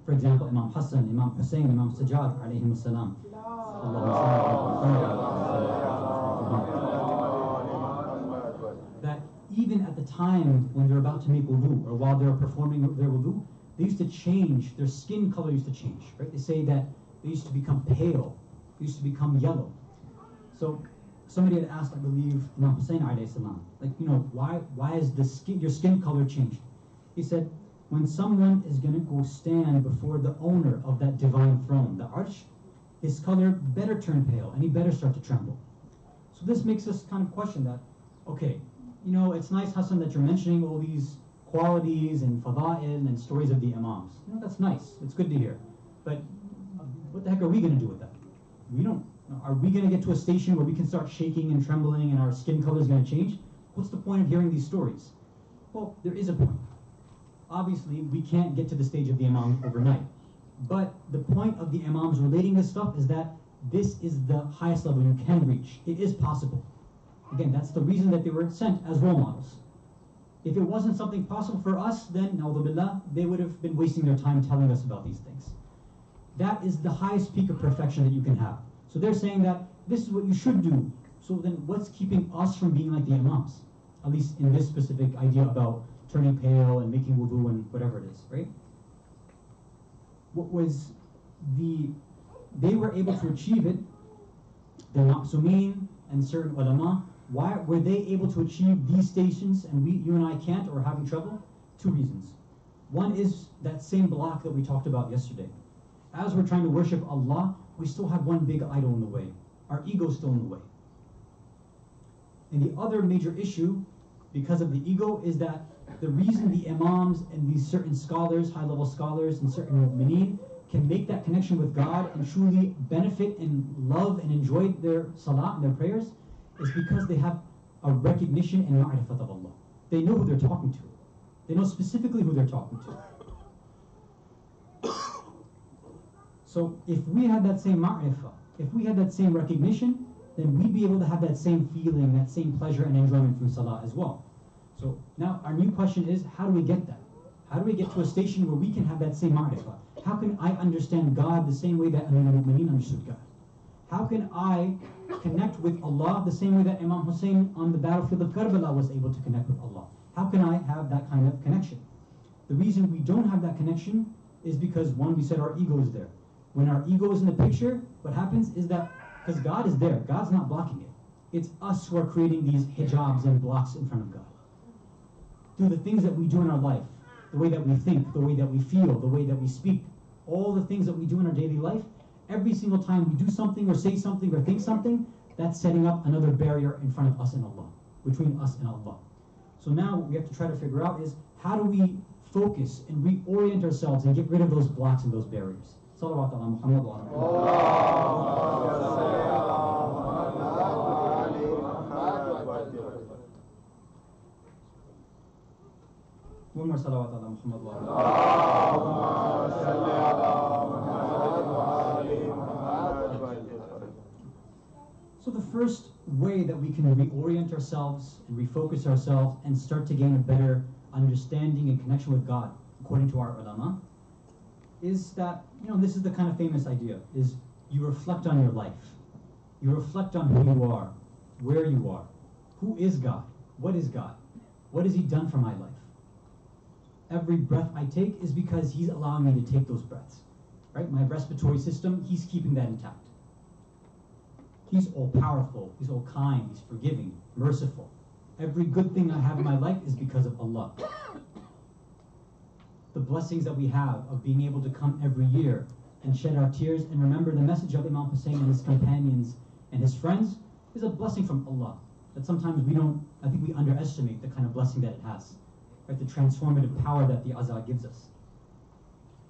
for example, Imam Hasan, Imam Hussein, Imam Sajjad, alayhim as-salam. That even at the time when they're about to make wudu, or while they're performing their wudu, they used to change, their skin color used to change, right? They say that they used to become pale, they used to become yellow. So somebody had asked, I believe, Imam Hussein alayhi salam, like, why is your skin color changed? He said, when someone is going to go stand before the owner of that divine throne, the arsh, his color better turn pale, and he better start to tremble. So this makes us kind of question that, okay, it's nice, Hasan, that you're mentioning all these qualities and fada'il and stories of the imams. That's nice, it's good to hear. But what the heck are we going to do with that? Are we going to get to a station where we can start shaking and trembling and our skin color is going to change? What's the point of hearing these stories? Well, there is a point. Obviously, we can't get to the stage of the imam overnight. But the point of the imams relating this stuff is that this is the highest level you can reach. It is possible. Again, that's the reason that they were sent as role models. If it wasn't something possible for us, then, na'udhu billah, they would have been wasting their time telling us about these things. That is the highest peak of perfection that you can have. So they're saying that this is what you should do. So then what's keeping us from being like the imams? At least in this specific idea about turning pale and making wudu and whatever it is, right? They were able to achieve it, the ma'sumin and certain ulama. Why were they able to achieve these stations and you and I can't, or having trouble? Two reasons. One is that same block that we talked about yesterday. As we're trying to worship Allah, we still have one big idol in the way. Our ego's still in the way. And the other major issue, because of the ego, is that the reason the imams and these certain scholars, high-level scholars and certain mu'mineen, can make that connection with God and truly benefit and love and enjoy their salah and their prayers is because they have a recognition and ma'rifat of Allah. They know who they're talking to. They know specifically who they're talking to. So if we had that same ma'rifah, if we had that same recognition, then we'd be able to have that same feeling, that same pleasure and enjoyment from salah as well. So now our new question is, how do we get that? How do we get to a station where we can have that same ma'rifah? How can I understand God the same way that Amir al-Mu'mineen understood God? How can I connect with Allah the same way that Imam Hussein on the battlefield of Karbala was able to connect with Allah? How can I have that kind of connection? The reason we don't have that connection is because, one, we said our ego is there. When our ego is in the picture, what happens is that, because God is there, God's not blocking it. It's us who are creating these hijabs and blocks in front of God. Through the things that we do in our life, the way that we think, the way that we feel, the way that we speak, all the things that we do in our daily life, every single time we do something or say something or think something, that's setting up another barrier in front of us and Allah, between us and Allah. So now what we have to try to figure out is, how do we focus and reorient ourselves and get rid of those blocks and those barriers. Salawat ala Muhammad wa ala One more salawat ala Muhammad wa So the first way that we can reorient ourselves and refocus ourselves and start to gain a better understanding and connection with God, according to our ulama, is that, this is the kind of famous idea, is you reflect on your life. You reflect on who you are, where you are. Who is God? What is God? What has He done for my life? Every breath I take is because He's allowing me to take those breaths. Right? My respiratory system, He's keeping that intact. He's all-powerful, He's all-kind, He's forgiving, merciful. Every good thing I have in my life is because of Allah. The blessings that we have of being able to come every year and shed our tears and remember the message of Imam Hussein and his companions and his friends is a blessing from Allah that sometimes I think we underestimate the kind of blessing that it has, right? The transformative power that the azan gives us.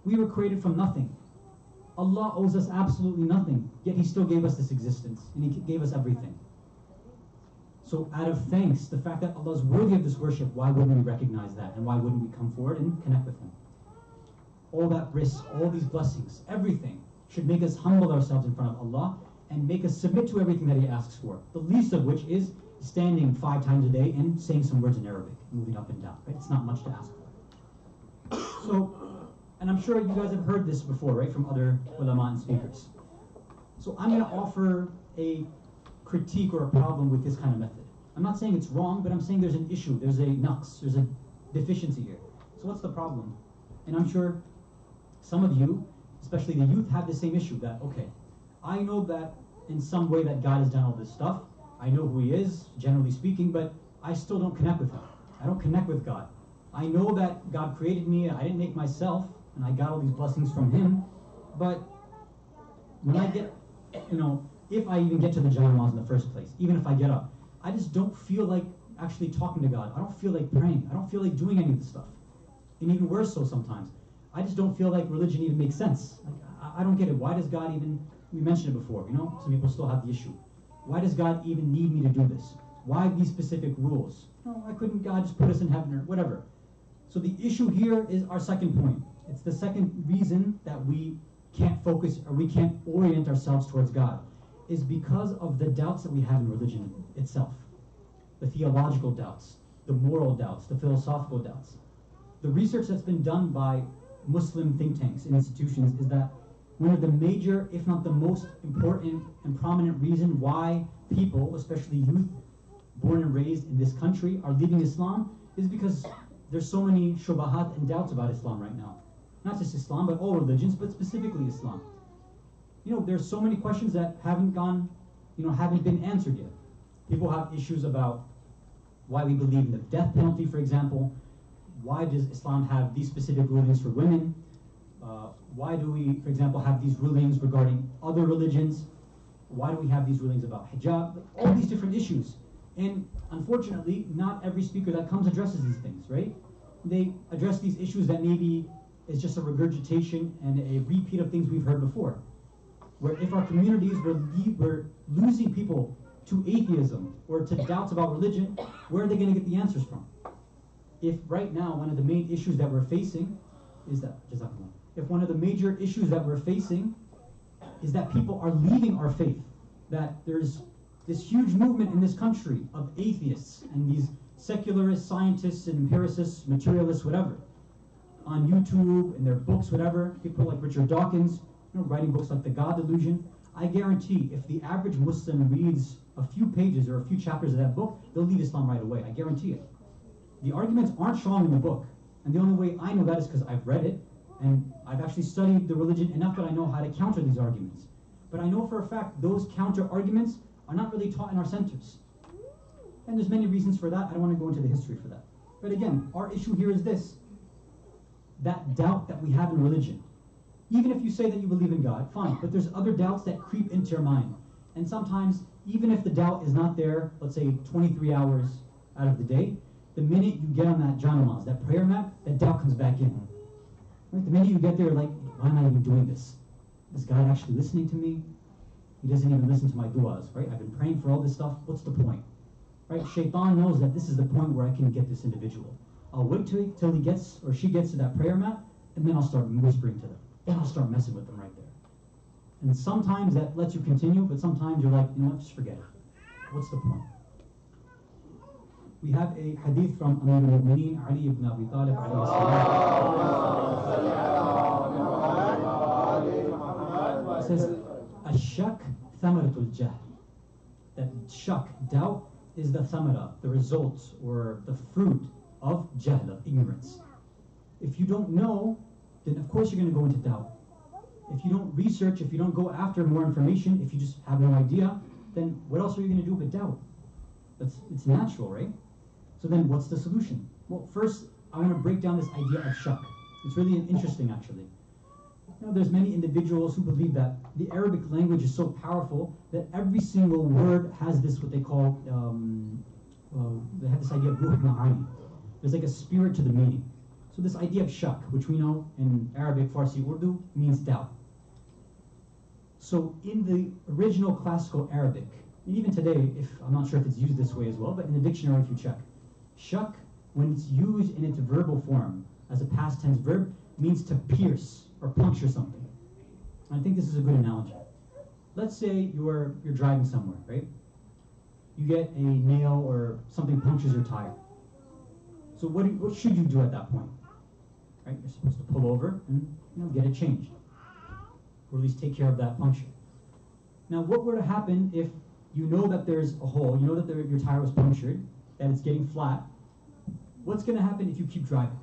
We were created from nothing. Allah owes us absolutely nothing, yet He still gave us this existence, and He gave us everything. So out of thanks, the fact that Allah is worthy of this worship, why wouldn't we recognize that, and why wouldn't we come forward and connect with Him? All that risk, all these blessings, everything should make us humble ourselves in front of Allah and make us submit to everything that He asks for, the least of which is standing 5 times a day and saying some words in Arabic, moving up and down. Right? It's not much to ask for. So, and I'm sure you guys have heard this before, right, from other ulama and speakers. So I'm going to offer a critique or a problem with this kind of method. I'm not saying it's wrong, but I'm saying there's an issue, there's a naqs, there's a deficiency here. So what's the problem? And I'm sure some of you, especially the youth, have the same issue that, okay, I know that in some way that God has done all this stuff. I know who He is, generally speaking, but I still don't connect with Him. I don't connect with God. I know that God created me, I didn't make myself, and I got all these blessings from Him, but when I get, if I even get to the Jamaahs in the first place, even if I get up, I just don't feel like actually talking to God. I don't feel like praying. I don't feel like doing any of this stuff. And even worse so sometimes, I just don't feel like religion even makes sense. Like, I don't get it. Why does God even, we mentioned it before, some people still have the issue. Why does God even need me to do this? Why these specific rules? Why couldn't God just put us in heaven or whatever? So the issue here is our second point. It's the second reason that we can't focus or we can't orient ourselves towards God, is because of the doubts that we have in religion itself. The theological doubts, the moral doubts, the philosophical doubts. The research that's been done by Muslim think tanks and institutions is that one of the major, if not the most important and prominent reason why people, especially youth born and raised in this country, are leaving Islam is because there's so many shubahat and doubts about Islam right now. Not just Islam, but all religions, but specifically Islam. There's so many questions that haven't been answered yet. People have issues about why we believe in the death penalty, for example. Why does Islam have these specific rulings for women? Why do we, for example, have these rulings regarding other religions? Why do we have these rulings about hijab? All these different issues. And unfortunately, not every speaker that comes addresses these things, right? They address these issues that maybe is just a regurgitation and a repeat of things we've heard before. Where if our communities were losing people to atheism or to doubts about religion, where are they going to get the answers from? If right now one of the main issues that we're facing is that, if one of the major issues that we're facing is that people are leaving our faith, that there's this huge movement in this country of atheists and these secularist scientists and empiricists, materialists, whatever, on YouTube and their books, whatever, people like Richard Dawkins, writing books like The God Delusion. I guarantee if the average Muslim reads a few pages or a few chapters of that book, they'll leave Islam right away. I guarantee it. The arguments aren't strong in the book. And the only way I know that is because I've read it, and I've actually studied the religion enough that I know how to counter these arguments. But I know for a fact those counter arguments are not really taught in our centers. And there's many reasons for that. I don't want to go into the history for that. But again, our issue here is this. That doubt that we have in religion. Even if you say that you believe in God, fine. But there's other doubts that creep into your mind. And sometimes, even if the doubt is not there, let's say 23 hours out of the day, The minute you get on that janamaz, that prayer mat, that doubt comes back in. Right? The minute you get there, like, why am I even doing this? Is God actually listening to me? He doesn't even listen to my du'as, right? I've been praying for all this stuff. What's the point? Right? Shaitan knows that this is the point where I can get this individual. I'll wait till he gets, or she gets to that prayer mat, and then I'll start whispering to them. Then I'll start messing with them right there. And sometimes that lets you continue, but sometimes you're like, you know what, just forget it. What's the point? We have a hadith from Amir al-Mu'mineen, Ali ibn Abi Talib alayhi salam. It says, Ash-shak thamaratul jahl. That shak, doubt, is the thamara, the result, or the fruit of jahl, of ignorance. If you don't know, then of course you're going to go into doubt. If you don't research, if you don't go after more information, if you just have no idea, then what else are you going to do but doubt? It's natural, right? So then what's the solution? Well, first, I want to break down this idea of shak. It's really interesting, actually. You know, there's many individuals who believe that the Arabic language is so powerful that every single word has this, what they call, they have this idea of ruh ma'ani. There's like a spirit to the meaning. So this idea of shak, which we know in Arabic, Farsi, Urdu, means doubt. So in the original classical Arabic, and even today, if I'm not sure if it's used this way as well, but in the dictionary if you check, shak, when it's used in its verbal form as a past tense verb, means to pierce or puncture something. And I think this is a good analogy. Let's say you're driving somewhere, right? You get a nail or something punctures your tire. So what should you do at that point? Right? You're supposed to pull over and get it changed, or at least take care of that puncture. Now, what were to happen if you know that there's a hole, you know that your tire was punctured, that it's getting flat? What's going to happen if you keep driving?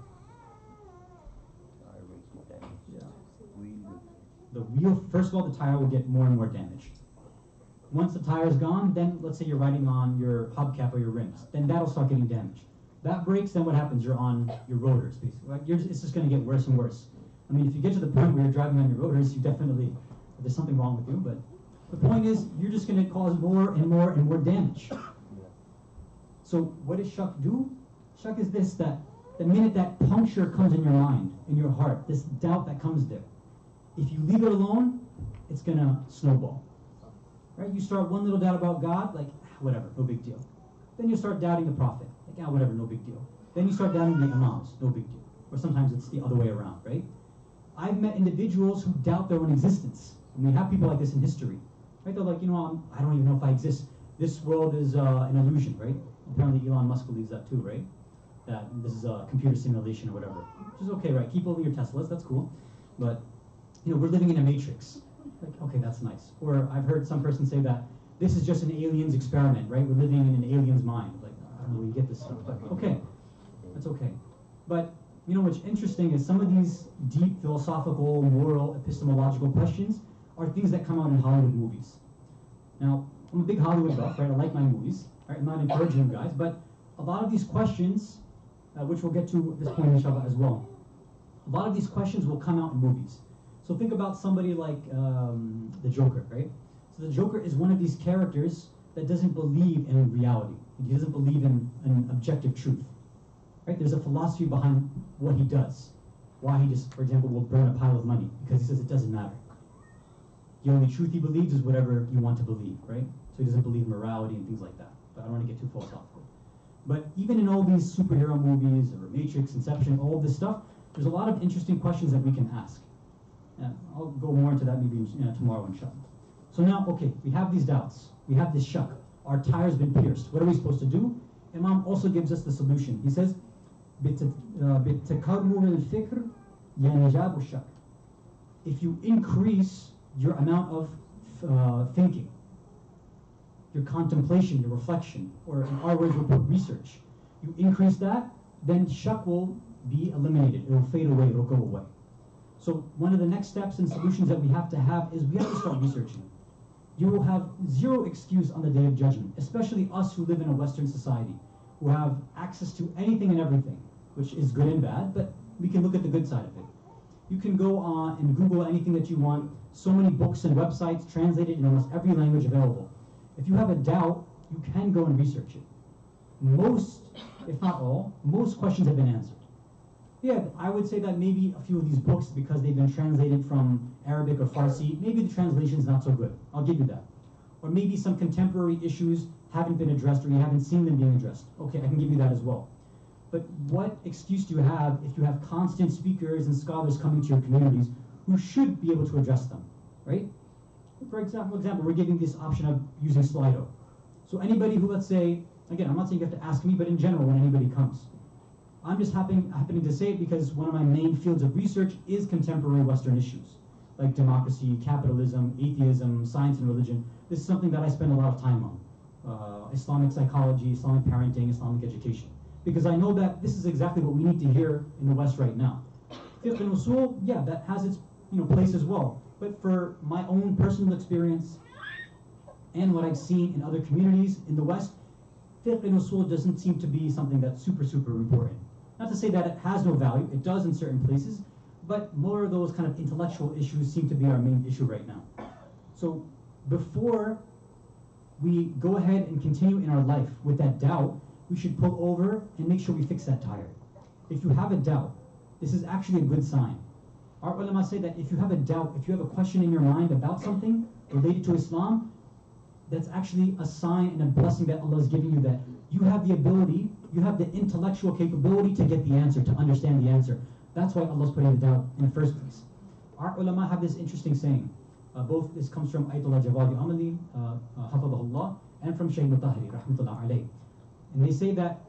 The wheel, first of all, the tire will get more and more damaged. Once the tire is gone, then let's say you're riding on your hubcap or your rims, then that'll start getting damaged. That breaks, then what happens? You're on your rotors, basically. Like it's just going to get worse and worse. I mean, if you get to the point where you're driving on your rotors, you definitely, there's something wrong with you, but the point is, you're just going to cause more and more and more damage. So what does shak do? Shak is this, that the minute that puncture comes in your mind, in your heart, this doubt that comes there, if you leave it alone, it's going to snowball. Right? You start one little doubt about God, like, whatever, no big deal. Then you start doubting the Prophet, like, whatever, no big deal. Then you start doubting the Imams, no big deal. Or sometimes it's the other way around, right? I've met individuals who doubt their own existence. And we have people like this in history. Right? They're like, I don't even know if I exist. This world is an illusion, right? Apparently Elon Musk believes that too, right? That this is a computer simulation or whatever. Which is okay, right? Keep all your Teslas, that's cool. But, we're living in a matrix. Like, okay, that's nice. Or I've heard some person say that this is just an alien's experiment, right? We're living in an alien's mind. Like, I don't know where you get this stuff. But okay, that's okay. But, what's interesting is some of these deep philosophical, moral, epistemological questions are things that come out in Hollywood movies. Now, I'm a big Hollywood buff, right? I like my movies. Right? I'm not encouraging you guys, but a lot of these questions, which we'll get to at this point, inshallah, as well, a lot of these questions will come out in movies. So think about somebody like the Joker, right? So the Joker is one of these characters that doesn't believe in reality. He doesn't believe in objective truth, right? There's a philosophy behind what he does. Why he just, for example, will burn a pile of money, because he says it doesn't matter. The only truth he believes is whatever you want to believe, right? So he doesn't believe in morality and things like that. But I don't want to get too philosophical. But even in all these superhero movies, or Matrix, Inception, all of this stuff, there's a lot of interesting questions that we can ask. I'll go more into that maybe tomorrow, inshallah. So now, okay, we have these doubts. We have this shak. Our tire's been pierced. What are we supposed to do? Imam also gives us the solution. He says, الفكر ينجاب الشك. If you increase your amount of thinking, your contemplation, your reflection, or in our words, we'll put research, you increase that, then shak will be eliminated. It will fade away. It will go away. So one of the next steps and solutions that we have to have is we have to start researching. You will have zero excuse on the day of judgment, especially us who live in a Western society, who have access to anything and everything, which is good and bad, but we can look at the good side of it. You can go on and Google anything that you want. So many books and websites translated in almost every language available. If you have a doubt, you can go and research it. most, if not all, most questions have been answered. Yeah, I would say that maybe a few of these books, because they've been translated from Arabic or Farsi, maybe the translation is not so good. I'll give you that. Or maybe some contemporary issues haven't been addressed or you haven't seen them being addressed. Okay, I can give you that as well. But what excuse do you have if you have constant speakers and scholars coming to your communities who should be able to address them, right? For example, we're giving this option of using Slido. So anybody who, let's say, again, I'm not saying you have to ask me, but in general, when anybody comes, I'm just happening to say it because one of my main fields of research is contemporary Western issues, like democracy, capitalism, atheism, science and religion. This is something that I spend a lot of time on. Islamic psychology, Islamic parenting, Islamic education. Because I know that this is exactly what we need to hear in the West right now. Fiqh and usul, yeah, that has its place as well. But for my own personal experience and what I've seen in other communities in the West, fiqh and usul doesn't seem to be something that's super important. Not to say that it has no value, it does in certain places, but more of those kind of intellectual issues seem to be our main issue right now. So before we go ahead and continue in our life with that doubt, we should pull over and make sure we fix that tire. If you have a doubt, this is actually a good sign. Our ulama say that if you have a doubt, if you have a question in your mind about something related to Islam, that's actually a sign and a blessing that Allah is giving you, that you have the ability, you have the intellectual capability to get the answer, to understand the answer. That's why Allah's putting the doubt in the first place. Our ulama have this interesting saying. Both this comes from Ayatollah Jawadi Amali, Hafadahullah, and from Shaykh Mutahari, Rahmatullah alayh. And they say that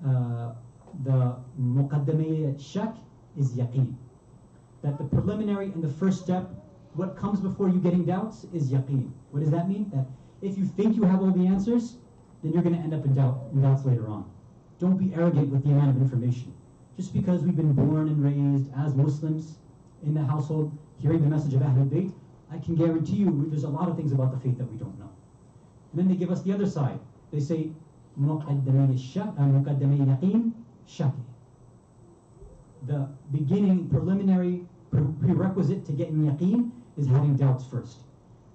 the muqaddamay shak is yaqeen. That the preliminary and the first step, what comes before you getting doubts, is yaqeen. What does that mean? That if you think you have all the answers, then you're going to end up in doubts later on. Don't be arrogant with the amount of information. Just because we've been born and raised as Muslims in the household, hearing the message of Ahlul Bayt, I can guarantee you there's a lot of things about the faith that we don't know. And then they give us the other side. They say, muqaddamay yaqeen shaki. The beginning, preliminary, prerequisite to getting yaqeen is having doubts first.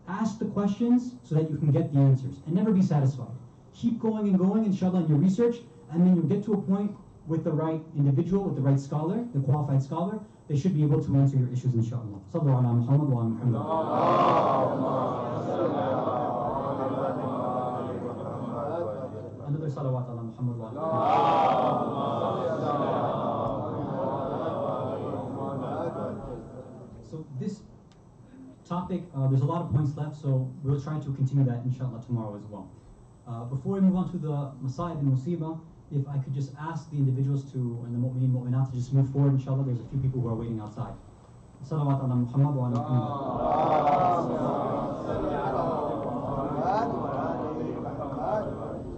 Ask the questions so that you can get the answers, and never be satisfied. Keep going and going, inshallah, in your research, and then you'll get to a point with the right individual, with the right scholar, the qualified scholar. They should be able to answer your issues, inshallah. Sallu ala Muhammad wa ala Muhammad. Another salawat ala Muhammad wa ala Muhammad. So this topic, there's a lot of points left, so we'll try to continue that, inshallah, tomorrow as well. Before we move on to the Masa'ib and Musibah, if I could just ask the individuals to, and the mu'mineen, mu'minat, to just move forward, inshallah. There's a few people who are waiting outside. Salawat ala Muhammad wa ala Muhammad.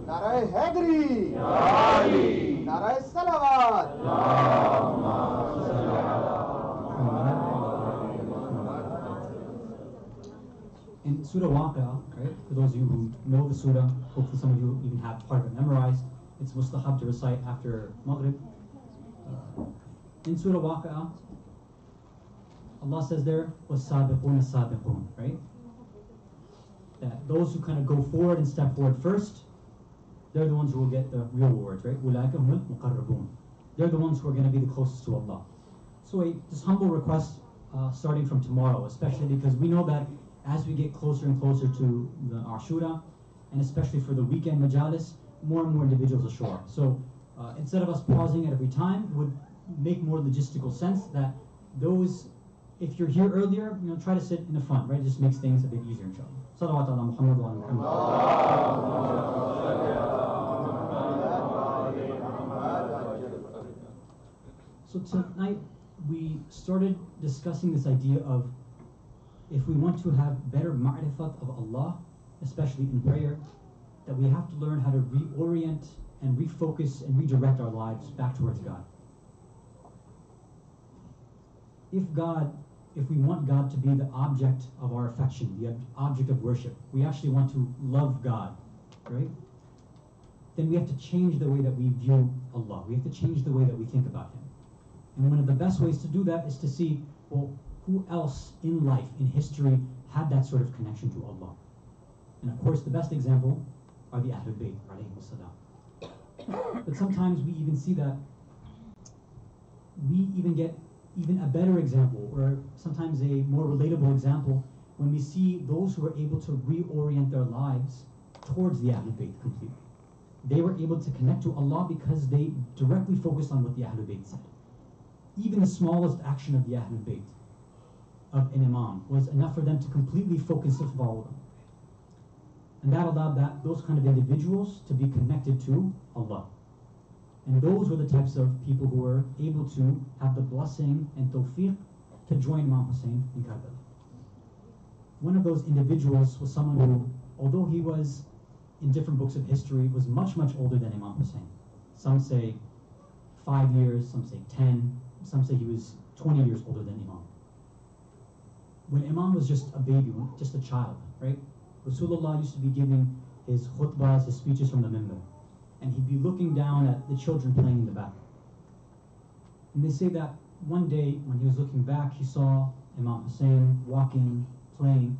Narai Hagri! Narai Salawat! In Surah Waqi'ah, right, for those of you who know the surah, hopefully some of you even have part of it memorized, it's mustahab to recite after Maghrib. In Surah Waqi'ah, Allah says there, وَالسَّابِقُونَ السَّابِقُونَ, right? That those who kind of go forward and step forward first, they're the ones who will get the real rewards, right? أُولَٰئِكَ هُمُ الْمُقَرَّبُونَ. They're the ones who are going to be the closest to Allah. So this humble request, starting from tomorrow, especially because we know that as we get closer and closer to the Ashura, and especially for the weekend majalis, more and more individuals will show up. So instead of us pausing at every time, it would make more logistical sense that those, if you're here earlier, try to sit in the front, right? It just makes things a bit easier, inshallah. Salawat ala Muhammad wa ala Muhammad. So tonight, we started discussing this idea of if we want to have better ma'rifat of Allah, especially in prayer, that we have to learn how to reorient and refocus and redirect our lives back towards God. If we want God to be the object of our affection, the object of worship, we actually want to love God, right? Then we have to change the way that we view Allah. We have to change the way that we think about Him. And one of the best ways to do that is to see, well, who else in life, in history, had that sort of connection to Allah? And of course, the best example are the Ahlul Bayt, alayhimus salam. But sometimes we even see that we even get even a better example, or sometimes a more relatable example, when we see those who are able to reorient their lives towards the Ahlul Bayt completely. They were able to connect to Allah because they directly focused on what the Ahlul Bayt said. Even the smallest action of the Ahlul Bayt, of an Imam, was enough for them to completely focus and follow them. And that allowed those kind of individuals to be connected to Allah. And those were the types of people who were able to have the blessing and tawfiq to join Imam Hussein in Karbala. One of those individuals was someone who, although he was in different books of history, was much, much older than Imam Hussein. Some say 5 years, some say 10, some say he was 20 years older than Imam. When Imam was just a baby, just a child, right? Rasulullah used to be giving his khutbahs, his speeches from the minbar. And he'd be looking down at the children playing in the back. And they say that one day when he was looking back, he saw Imam Hussein walking, playing,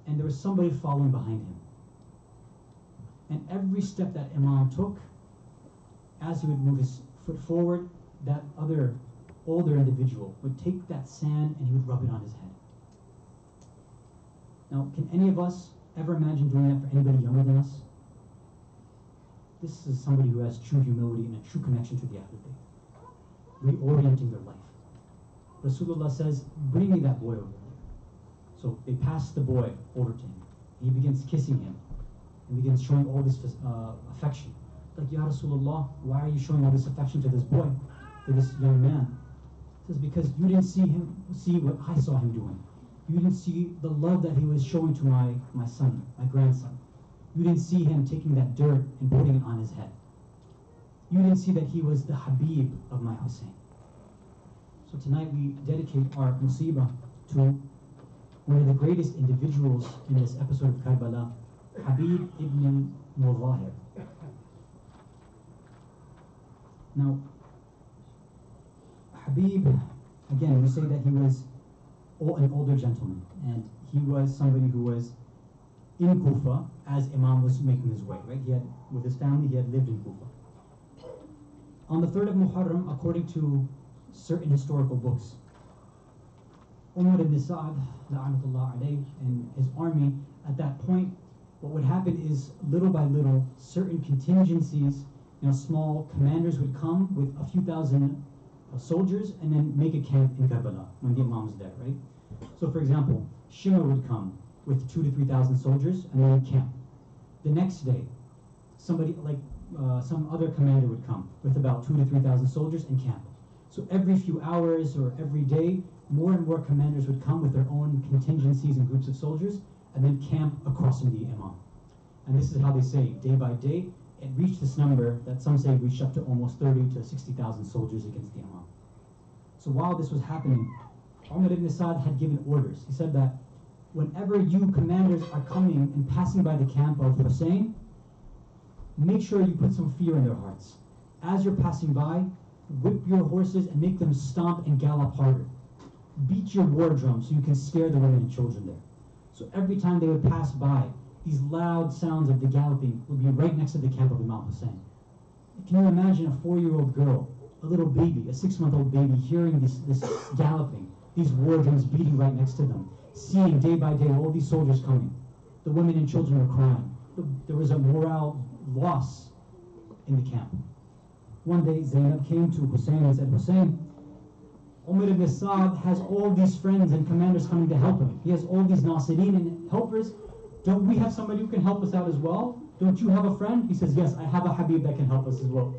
and there was somebody following behind him. And every step that Imam took, as he would move his foot forward, that other older individual would take that sand and he would rub it on his head. Now, can any of us ever imagine doing that for anybody younger than us? This is somebody who has true humility and a true connection to the Ahlul Bayt, reorienting their life. Rasulullah says, bring me that boy over here. So they pass the boy over to him. He begins kissing him and begins showing all this affection. Like, Ya Rasulullah, why are you showing all this affection to this boy, to this young man? He says, because you didn't see what I saw him doing. You didn't see the love that he was showing to my son, my grandson. You didn't see him taking that dirt and putting it on his head. You didn't see that he was the Habib of my Hussein. So tonight we dedicate our musibah to one of the greatest individuals in this episode of Karbala, Habib ibn Mudahir. Now, Habib, again, we say that he was an older gentleman, and he was somebody who was in Kufa as Imam was making his way, right? With his family, he had lived in Kufa. On the 3rd of Muharram, according to certain historical books, Umar ibn Sa'ad, la'anatullah alayh, and his army, at that point, what would happen is, little by little, certain contingencies, small commanders would come with a few thousand soldiers and then make a camp in Karbala when the Imam was there, right? So, for example, Shimmer would come with 2,000 to 3,000 soldiers and then camp. The next day, somebody like some other commander would come with about 2,000 to 3,000 soldiers and camp. So every few hours or every day, more and more commanders would come with their own contingencies and groups of soldiers and then camp across from the Imam. And this is how they say, day by day, it reached this number that some say reached up to almost 30,000 to 60,000 soldiers against the Imam. So while this was happening, Umar ibn Sa'ad had given orders. He said that whenever you commanders are coming and passing by the camp of Hussein, make sure you put some fear in their hearts. As you're passing by, whip your horses and make them stomp and gallop harder. Beat your war drum so you can scare the women and children there. So every time they would pass by, these loud sounds of the galloping would be right next to the camp of Imam Hussein. Can you imagine a 4-year-old girl, a little baby, a 6-month-old baby, hearing this galloping, these war drums beating right next to them, seeing day by day all these soldiers coming. The women and children were crying. There was a morale loss in the camp. One day Zainab came to Hussein and said, Hussein, Umar ibn Sa'ad has all these friends and commanders coming to help him. He has all these Nasirin and helpers. Don't we have somebody who can help us out as well? Don't you have a friend? He says, yes, I have a Habib that can help us as well.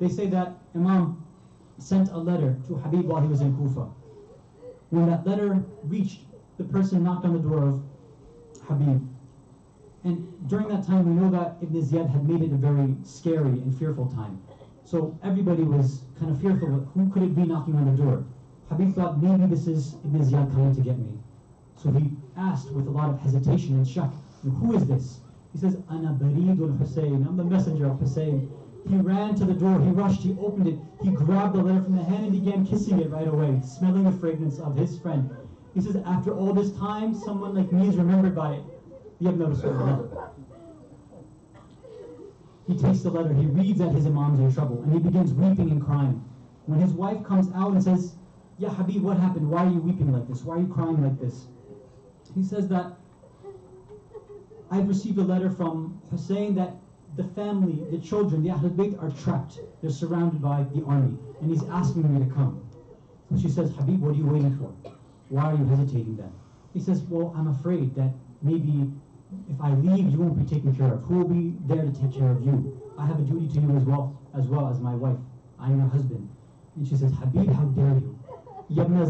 They say that Imam sent a letter to Habib while he was in Kufa. When that letter reached, the person knocked on the door of Habib. And during that time, we know that Ibn Ziyad had made it a very scary and fearful time. So everybody was kind of fearful. Who could it be knocking on the door? Habib thought, maybe this is Ibn Ziyad coming to get me. So he asked with a lot of hesitation and shock, who is this? He says, Ana Baridul Hussein, I'm the messenger of Hussein. He ran to the door, he rushed, he opened it, he grabbed the letter from the hand and began kissing it right away, smelling the fragrance of his friend. He says, after all this time, someone like me is remembered by it. He takes the letter, he reads that his imam's in trouble, and he begins weeping and crying. When his wife comes out and says, Ya Habib, what happened? Why are you weeping like this? Why are you crying like this? He says that, I've received a letter from Hussein that the family, the children, the Ahlul Bayt are trapped. They're surrounded by the army, and he's asking me to come. So she says, Habib, what are you waiting for? Why are you hesitating then? He says, well, I'm afraid that maybe if I leave, you won't be taken care of. Who will be there to take care of you? I have a duty to you as well as my wife. I'm your husband. And she says, Habib, how dare you? Ibn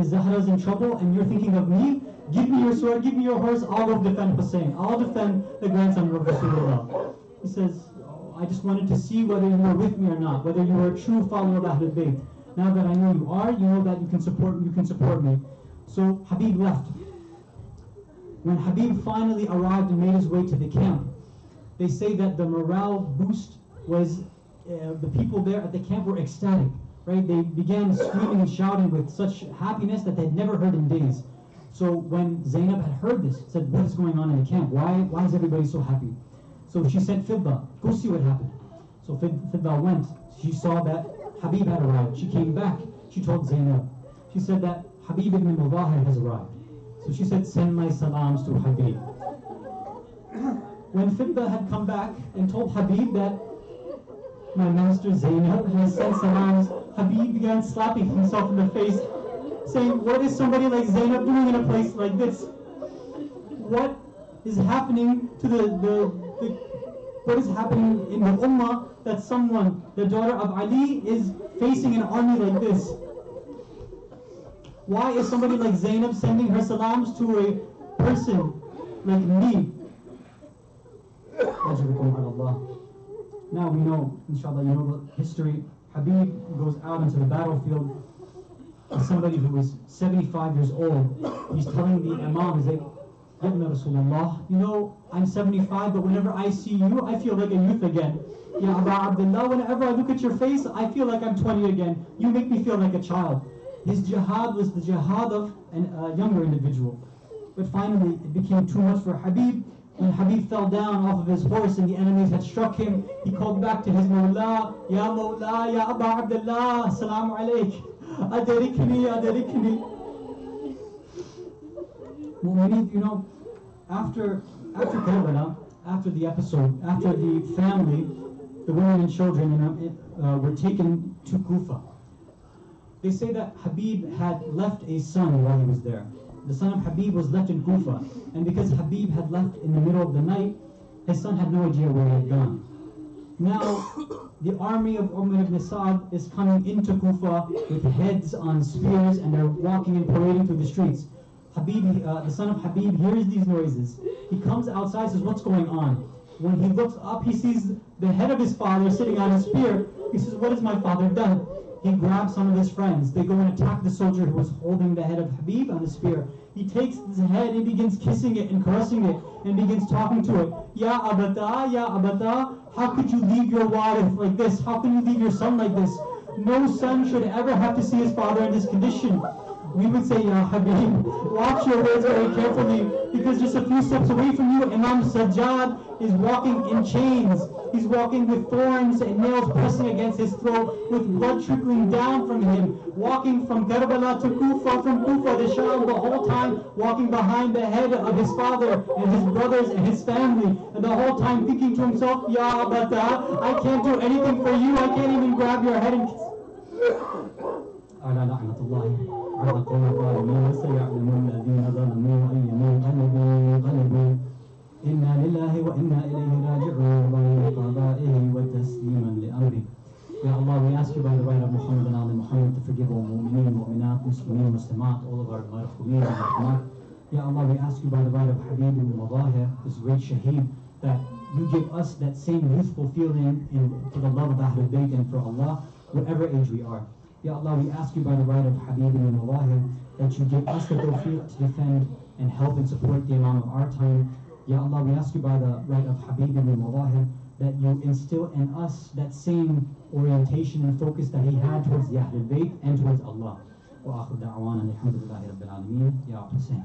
Zahra's in trouble, and you're thinking of me? Give me your sword, give me your horse, I'll go defend Hussein. I'll defend the grandson of Rasulullah. He says, oh, I just wanted to see whether you were with me or not, whether you were a true follower of Ahlul Bayt. Now that I know you are, you know that you can support me. So Habib left. When Habib finally arrived and made his way to the camp, they say that the morale boost was, the people there at the camp were ecstatic, right? They began screaming and shouting with such happiness that they'd never heard in days. So when Zainab had heard this, said, what is going on in the camp? Why is everybody so happy? So she sent Fidda, go see what happened. So Fidda went. She saw that Habib had arrived. She came back. She told Zainab. She said that Habib ibn Mudahir has arrived. So she said, send my salams to Habib. When Fidda had come back and told Habib that my master Zainab has sent salams, Habib began slapping himself in the face, saying, what is somebody like Zainab doing in a place like this? What is happening to what is happening in the ummah that someone, the daughter of Ali, is facing an army like this? Why is somebody like Zainab sending her salams to a person like me? Now we know, inshallah, you know the history. Habib goes out into the battlefield. Somebody who is 75 years old, he's telling the Imam, he's like, Yabna Rasulullah, you know, I'm 75, but whenever I see you, I feel like a youth again. Ya Aba Abdullah, whenever I look at your face, I feel like I'm 20 again. You make me feel like a child. His jihad was the jihad of a younger individual. But finally, it became too much for Habib. When Habib fell down off of his horse and the enemies had struck him, he called back to his Mawla, Ya Mawla, Ya Aba Abdullah, Assalamu alayk. Adarikni. Mu'mineen, you know, after Karbala, after the episode, after the family, the women and children were taken to Kufa, they say that Habib had left a son while he was there. The son of Habib was left in Kufa, and because Habib had left in the middle of the night, his son had no idea where he had gone. Now, the army of Umar ibn Sa'd is coming into Kufa with heads on spears, and they're walking and parading through the streets. Habib, the son of Habib, hears these noises. He comes outside, says, what's going on? When he looks up, he sees the head of his father sitting on a spear. He says, what has my father done? He grabs some of his friends. They go and attack the soldier who was holding the head of Habib on the spear. He takes his head and begins kissing it and caressing it and begins talking to it. Ya Abata, how could you leave your wife like this? How can you leave your son like this? No son should ever have to see his father in this condition. We would say, Ya Habib, watch your words very carefully, because just a few steps away from you, Imam Sajjad is walking in chains. He's walking with thorns and nails pressing against his throat, with blood trickling down from him, walking from Karbala to Kufa, from Kufa to Sham, the whole time walking behind the head of his father and his brothers and his family, and the whole time thinking to himself, Ya Abata, I can't do anything for you, I can't even grab your head and kiss. على لعنة الله على قوم الظالمين وسيعلم الذين ظلموا أي منقلب ينقلبون إنا لله وإنا إليه راجعون وقضائه وتسليما لأمره. Ya Allah, we ask you by the right of Muhammad and Ali Muhammad to forgive all mu'mineen, mu'minat, muslimin, muslimat, all of our marfu'een and rahmat. Ya Allah, we ask you by the right of Habib ibn Mudahir, this great shaheed, that you give us that same youthful feeling for the love of Ahlul Bayt and for Allah, whatever age we are. Ya Allah, we ask you by the right of Habib ibn Mudahir that you give us the tawfiq to defend and help and support the Imam of our time. Ya Allah, we ask you by the right of Habib ibn Mudahir that you instill in us that same orientation and focus that he had towards the Ahlul Bayt and towards Allah. Wa akhir da'wana alhamdulillahi rabbil alameen. Ya Hussein.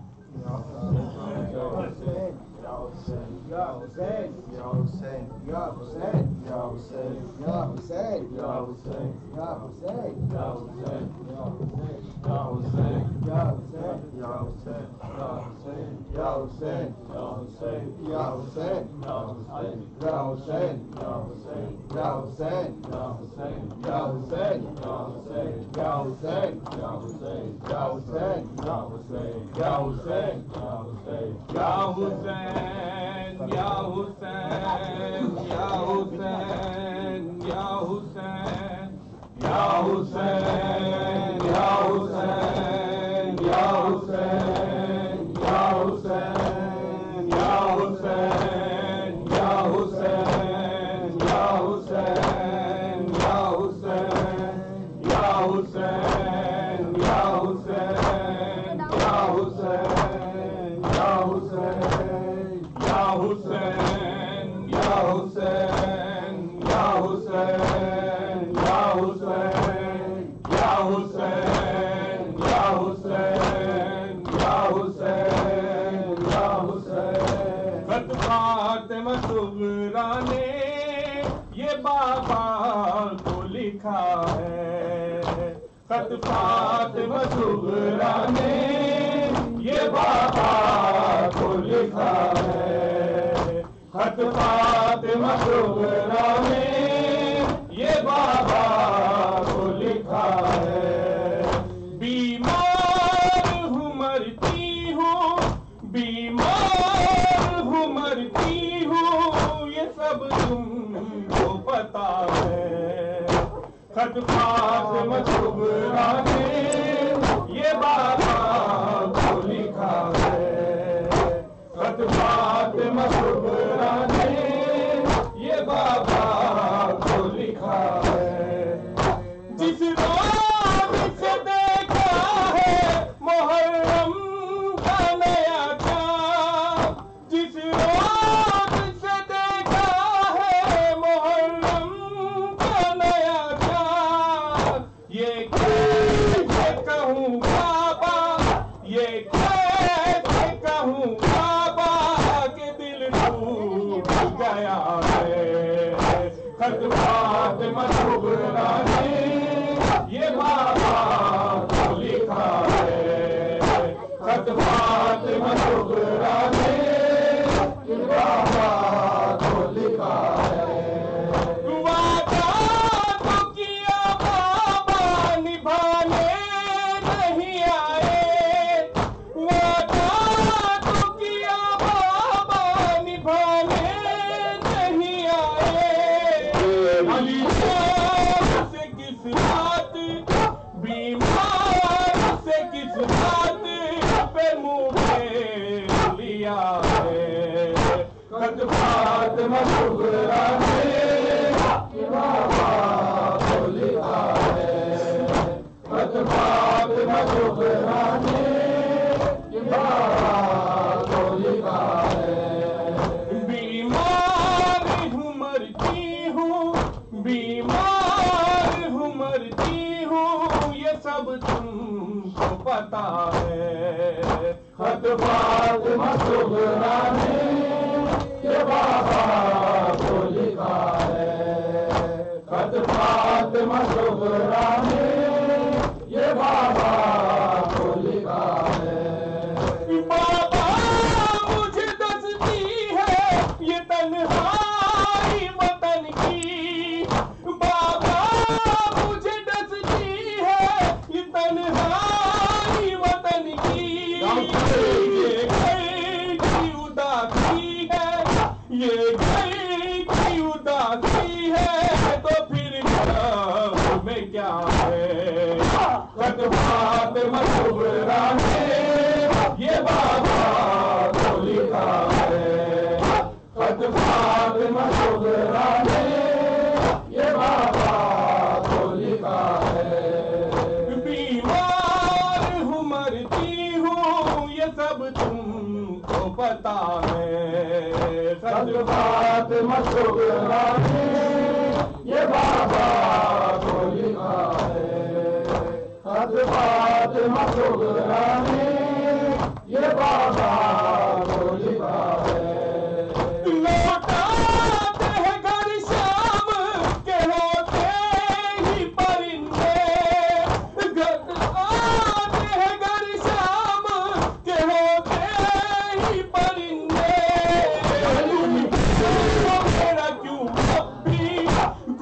یہ بابا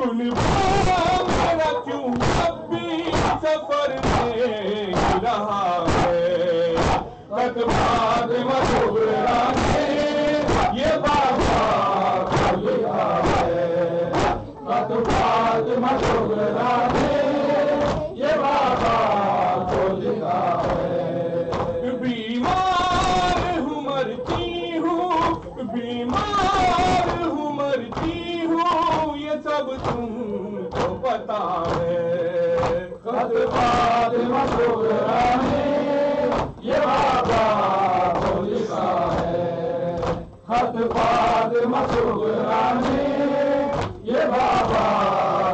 کل میرا کیوں اب بھی سفر دیکھ رہا ہے خط فاطمہ صغرا نے یہ بابا کو لکھا ہے خط فاطمہ صغرا نے یہ بابا کو لکھا ہے بیمار ہوں مرتی ہوں بیمار ہوں مرتی ہوں یہ سب تم کو پتا ہے خط فاطمہ صغرا نے یہ بابا کو لکھا ہے خط فاطمہ صغرا نے یہ بابا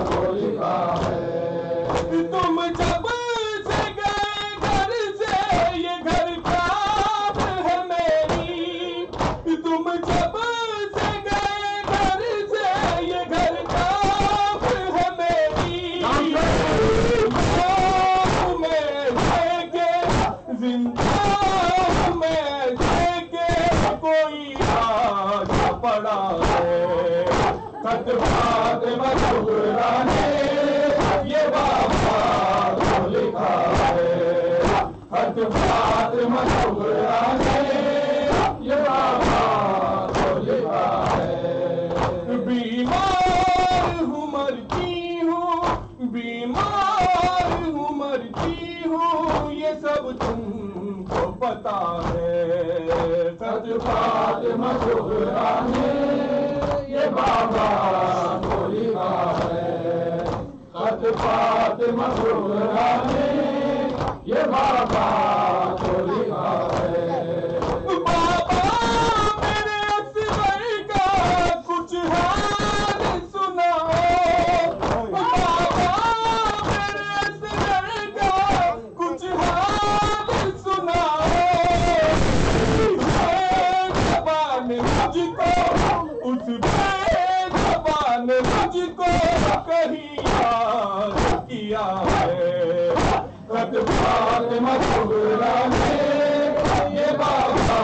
کو لکھا ہے تم جب سے گئے گھر سے یہ گھر کام ہے میری تم جب سے گئے گھر سے یہ گھر کام ہے میری میں کہ زندہ میں کہ کوئی آج پڑا ہے خط فاطمہ صغرا نے یہ بابا کو لکھا ہے خط فاطمہ صغرا نے یہ بابا کو لکھا ہے بیمار ہوں مرتی ہوں بیمار ہوں مرتی ہوں یہ سب تم کو پتا ہے خط فاطمہ صغرا نے یہ بابا کو لکھا ہے خط فاطمہ صغرا نے یہ بابا کو لکھا ہے بابا میرے اصغر کا کچھ حال سناؤ بابا میرے اصغر کا کچھ حال سناؤ زبان مجھ کو اس بے زبان مجھ کو کہیں یاد کیا ہے خط فاطمہ صغرا نے یہ بابا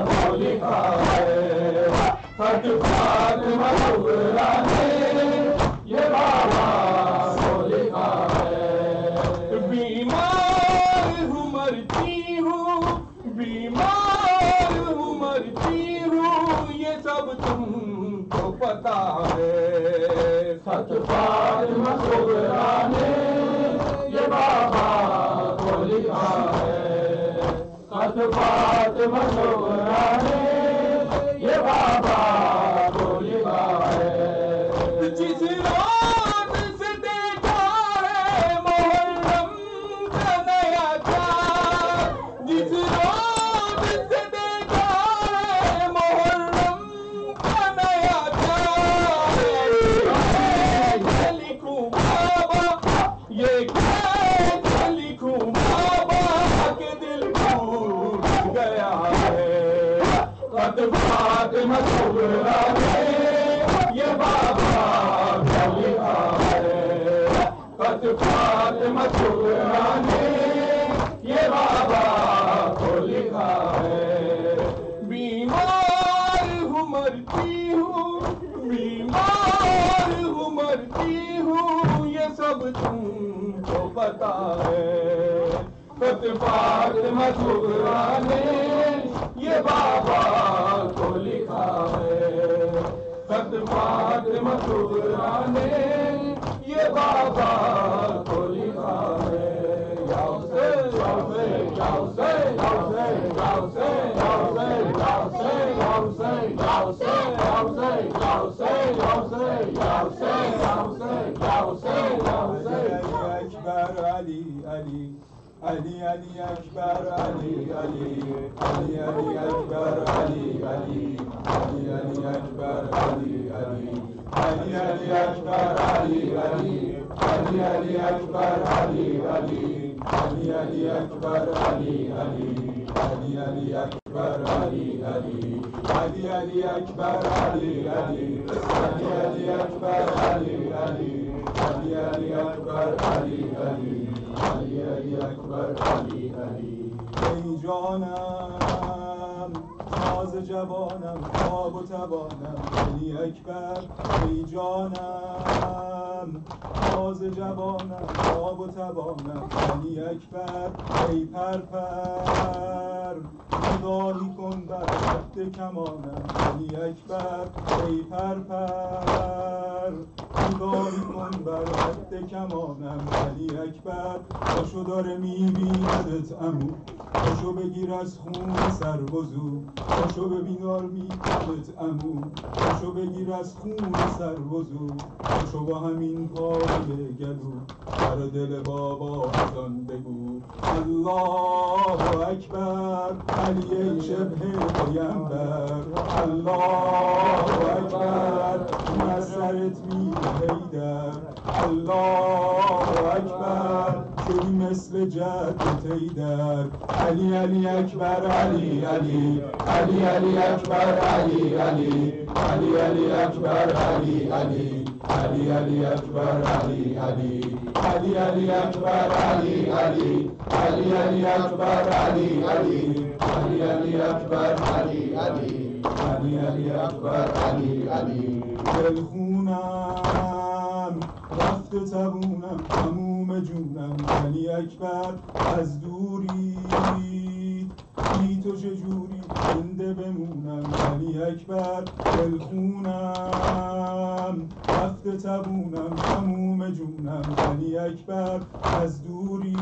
کو لکھا ہے خط فاطمہ صغرا نے یہ بابا کو لکھا ہے بیمار ہوں مرتی ہوں بیمار ہوں مرتی ہوں یہ سب تم کو پتا ہے خط فاطمہ صغرا نے یہ بابا کو لکھا ہے خط فاطمہ صغرا نے یہ بابا کو لکھا ہے جس رات سے دیکھا ہے محرم کا نیا چاند جس رات سے دیکھا ہے محرم کا نیا چاند لکھوں بابا یہ کیسے لکھوں بابا کے دل ٹوٹ گیا ہے خط فاطمہ صغرا نے یہ بابا کو لکھا ہے خط فاطمہ صغرا نے یہ بابا کو لکھا ہے بیمار ہوں مرتی ہوں بیمار ہوں مرتی ہوں یہ سب تم کو پتا ہے خط فاطمہ صغرا نے یہ بابا کو لکھا ہے خط فاطمہ صغرا نے یہ بابا کو لکھا ہے جاؤ سے جاؤ سے جاؤ سے جاؤ سے جاؤ سے جاؤ سے جاؤ سے جاؤ سے جاؤ سے جاؤ سے جاؤ سے جاؤ سے جاؤ سے جاؤ سے جاؤ سے اکبر علی علی علی علی اکبر علی علی علی علی اکبر علی علی علی علی اکبر علی علی علی علی اکبر علی علی علی علی اکبر علی علی علی علی اکبر علی علی علی علی اکبر علی علی علی علی اکبر علی علی علی علی اکبر علی علی علی علی اکبر علی علی علی علی اکبر علی علی ای جانم ناز جوانم خواب و توانم علی اکبر ای جانم تازه جوانم آب و توانم علی اکبر ای پرپر نگاهی کن بر خط کمانم علی اکبر ای پرپر نگاهی کن بر خط کمانم علی اکبر پاشو داره میبیندت عمو پاشو بگیر از خون سر وضو پاشو ببینار میبیندت عمو پاشو بگیر از خون سر وضو پاشو با همین پای گلو در دل بابا از آن بگو الله اکبر علی شبه پیمبر الله اکبر از سرت میره حیدر الله اکبر شدی مثل جد تیدر علی علی اکبر علی علی علی علی اکبر علی علی علی علی اکبر علی علی علی علی اکبر علی علی علی علی اکبر علی علی علی علی اکبر علی علی علی علی اکبر علی علی علی علی اکبر علی علی دلخونم رفته تبونم تموم جونم علی اکبر از دوری بی تو چجوری زنده بمونم علی اکبر دلخونم رفته تبونم تموم جونم علی اکبر از دوری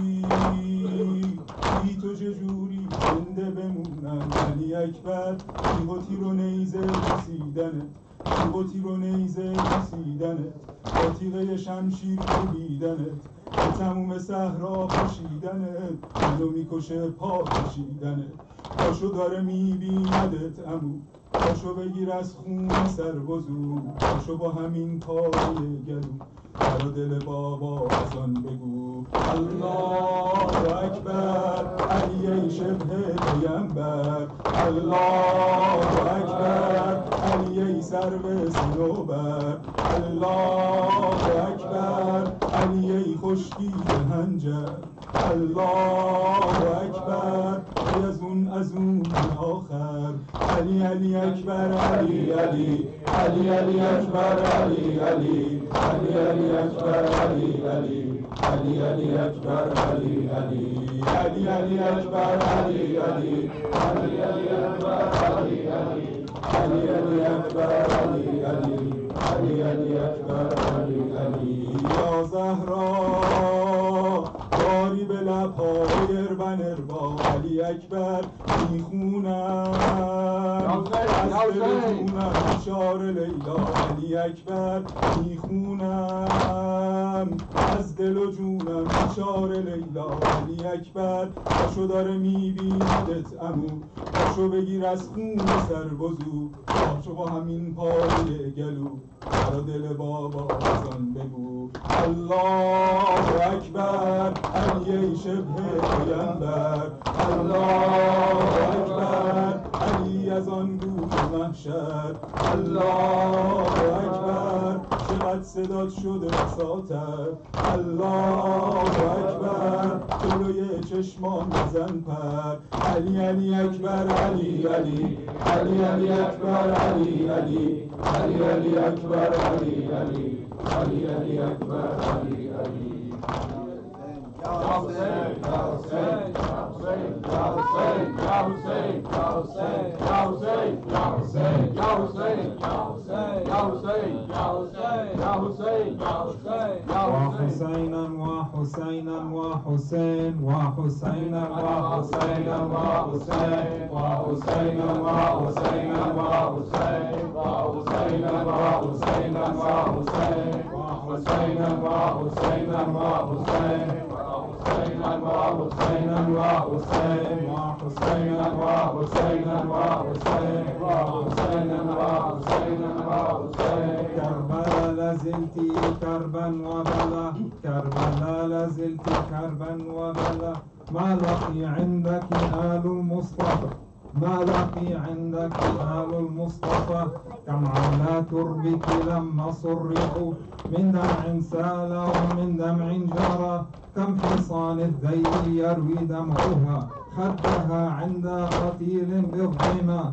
بی تو چجوری زنده بمونم علی اکبر تیغ و تیر و نیزه رسیدنت تیغ و تیر و نیزه رسیدنت با تیغه شمشیر کوبیدنت به تموم صحرا کشیدنت منو میکشه پا کشیدنت پاشو داره میبیندت عمو پاشو بگیر از خون سر وضو پاشو با همین پای گلو در دل بابا از آن بگو الله اکبر علی شبه پیمبر الله اکبر علی سرو صنوبر الله اکبر علی خشکی هنجر الله اکبر از اون آخر علی علی اکبر علی علی علی علی اکبر علی علی علی علی اکبر علی علی علی علی اکبر علی علی علی علی اکبر علی علی علی علی اکبر علی علی علی علی اکبر علی علی علی علی اکبر علی علی یا زهرا باری به لب‌های اربا علی اکبر میخونم از دل جونم اشار لیلا علی اکبر میخونم از دل و جونم اشار لیلا علی اکبر پاشو داره میبیندت عمو پاشو بگیر از خون سر وضو پاشو با همین پای گلو در دل بابا از آن بگو الله اکبر علی شبه پیمبر الله اکبر علی از آن گوش محشر الله اکبر چقدر صدات شده ساتر الله اکبر جلوی چشمان بزن پر علی علی اکبر علی علی علی علی اکبر علی علی علی علی اکبر علی علی علی علی اکبر علی علی Ya Hussein, Ya Hussein, Ya Hussein, Ya Hussein, Ya Hussein, Ya Hussein, Ya Hussein, Ya Hussein, Ya Hussein, Ya Hussein, Ya Hussein, Ya Hussein, Ya Hussein, Ya Hussein, Ya وحسينا وحسينا وحسين وحسينا وحسينا وحسين وحسينا وحسينا وحسين وحسينا وحسينا وحسين وحسينا وحسينا وحسين وحسينا وحسينا وحسين وحسينا وحسينا وحسين وحسينا وحسينا وحسين Karbala لازلت كربا وبلا Karbala لازلت كربا وبلا ما لقي عندك آل المصطفى ما لقي عندك آل المصطفى كم على تربك لما صرخوا من دمع سال ومن دمع جرى كم حصان الذيل يروي دمعها خدها عند قتيل بالظما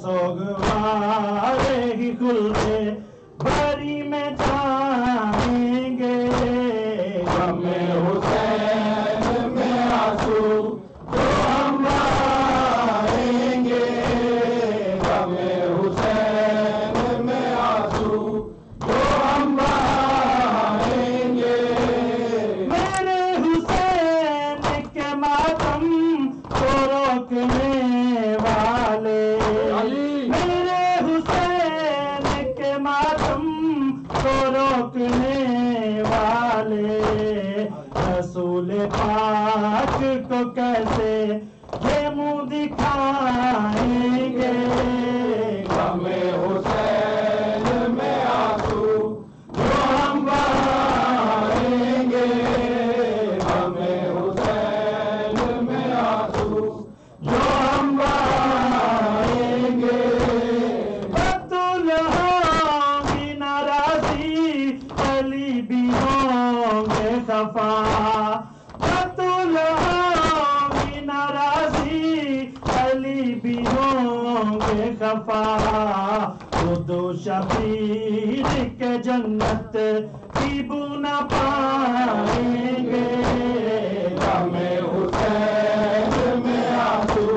سوگوارے ہی خلدے بری میں جائیں گے غم حسین میں آنسو جو ہم بہائیں گے غم حسین میں آنسو جو ہم بہائیں گے میرے حسین کے ماتم کو روکنے والے میرے حسین کے ماتم کو روکنے والے رسول پاک کو کیسے یہ منہ دکھائیں گے غم حسین میں آنسو جو ہم بہائیں گے غم حسین میں آنسو جو ہم بہائیں گے بطول ہوگی ناراضی علی بھی ہوں گے خفا بطول ہوگی ناراضی علی بھی ہوں گے خفا وہ دو شبیر کے جنت کی بو نہ پائیں گے غم حسین میں آنسو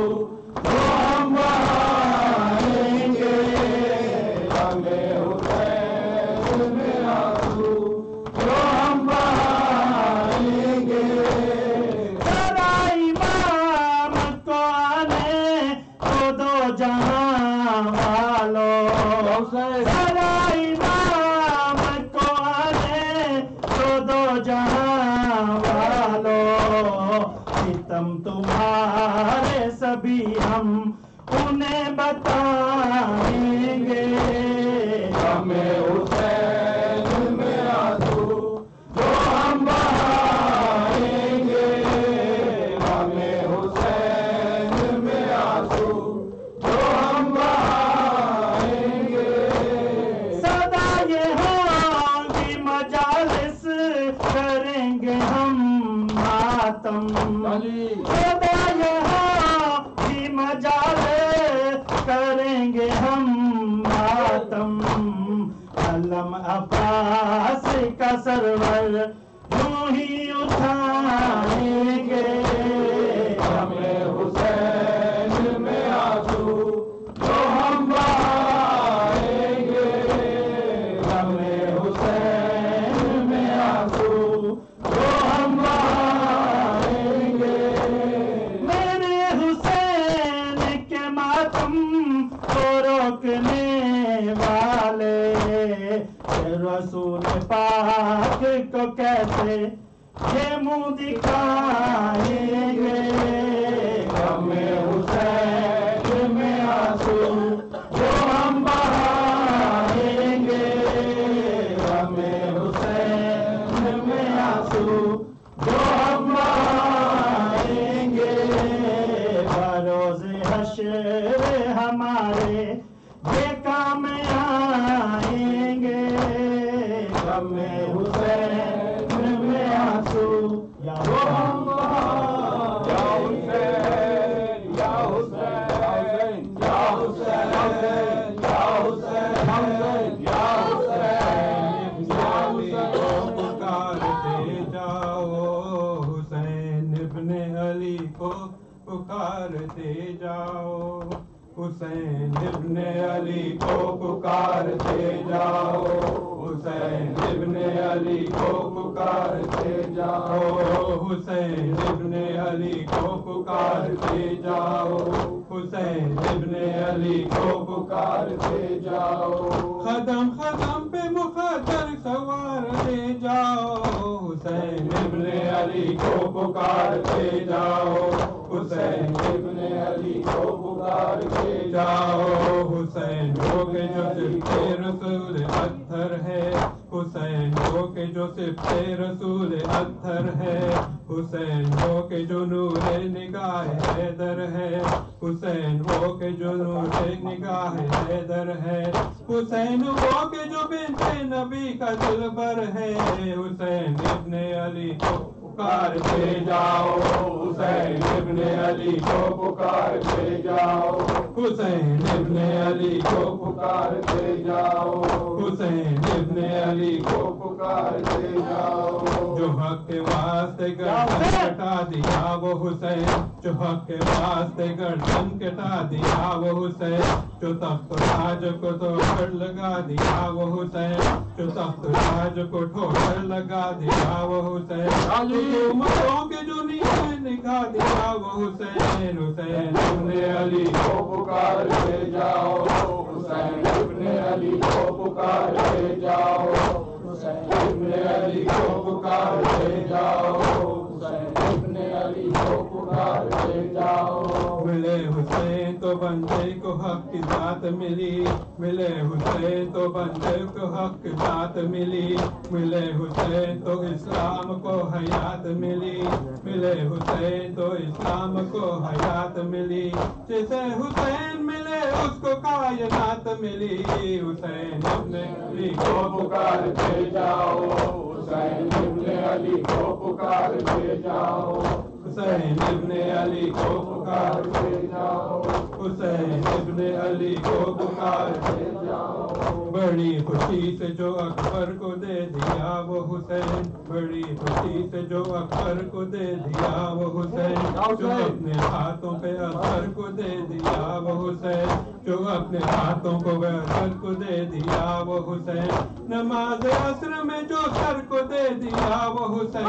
جو ہم بہائیں گے غم حسین میں آنسو جو ہم بہائیں گے ذرا امام کو آنے کو دو جہاں والوں ذرا امام کو آنے کو دو جہاں والوں ستم تمہارے سبھی ہم انہیں بتائیں گے غم حسین میں آنسو جو ہم بہائیں گے غم حسین میں آنسو جو ہم بہائیں گے سدا یہ ہوگی مجالس کریں گے ہم ماتم سدا یہ ہوگی مجالس کریں گے ہم ماتم علم عباس کا سرور یوں ہی اٹھائیں گے غم حسین میں آنسو جو ہم بہائیں گے غم حسین میں آنسو جو ہم بہائیں گے میرے حسین کے ماتم کو روکنے والے رسول پاک کو کیسے یہ منہ دکھائیں گے غم حسین میں آنسو جو ہم بہائیں گے غم حسین میں آنسو جو ہم بہائیں گے بروز حشر ہمارے یہ کام آئیں گے غم حسین میں آنسو یا جو ہم بہائیں گے یا حسین یا حسین یا حسین یا حسین یا حسین پکارتے جاؤ حسین ابن علی کو پکارتے جاؤ حسین ابن علی کو پکارتے جاؤ حسین ابن علی کو پکارتے جاؤ حسین ابن علی کو پکارتے جاؤ حسین ابن علی کو پکارتے جاؤ قدم قدم پہ مقدر سوارتے جاؤ حسین ابن علی کو پکارتے جاؤ حسین ابن علی کو پکارتے جاؤ حسین وہ کہ جو صرف رسول اطہر ہے حسین وہ کہ جو صرف رسول اطہر ہے حسین وہ کہ جو نور نگاہ حیدر ہے حسین وہ کہ جو نور نگاہ حیدر ہے حسین وہ کہ جو بنت نبی کا دلبر ہے حسین ابن علی کو पुकारते जाओ, हुसैन इब्ने अली को पुकारते जाओ, हुसैन इब्ने अली को पुकारते जाओ, हुसैन इब्ने अली को पुकारते जाओ। जो हक के वास्ते गर्दन कटा दिया वो हुसैन, जो हक के वास्ते गर्दन कटा दिया वो हुसैन, जो तख्त ताज को ठोकर लगा दिया वो हुसैन, जो तख्त ताज को ठोकर लगा दिया वो हुसैन, हुकूमतों के जो नीचे निकाह दिया वो हुसैन, हुसैन इब्ने अली को पुकारते जाओ, हुसैन इब्ने अली को पुकारते जाओ, हुसैन इब्ने अली को पुकारते जाओ, हुसैन इब्ने अली को पुकारते जाओ। मिले हुसैन तो बंदे को हक की जात मिली, मिले हुसैन तो बंदे को हक की जात मिली, मिले हुसैन तो इस्लाम को हयात मिली, मिले हुसैन तो इस्लाम को हयात मिली, जिसे हुसैन मिले उसको कायनात मिली, हुसैन इब्ने अली को पुकारते जाओ, हुसैन इब्ने अली को पुकारते जाओ, हुसैन इब्ने अली को पुकारते जाओ, हुसैन इब्ने अली को पुकारते जाओ। बड़ी खुशी से जो अकबर को दे दिया वो हुसैन, बड़ी खुशी से जो अकबर को दे दिया वो हुसैन, जो अपने हाथों पे अकबर को दे दिया वो हुसैन, जो अपने हाथों को अकबर को दे दिया वो हुसैन, नमाज असर में जो सर को दे दिया वो हुसैन,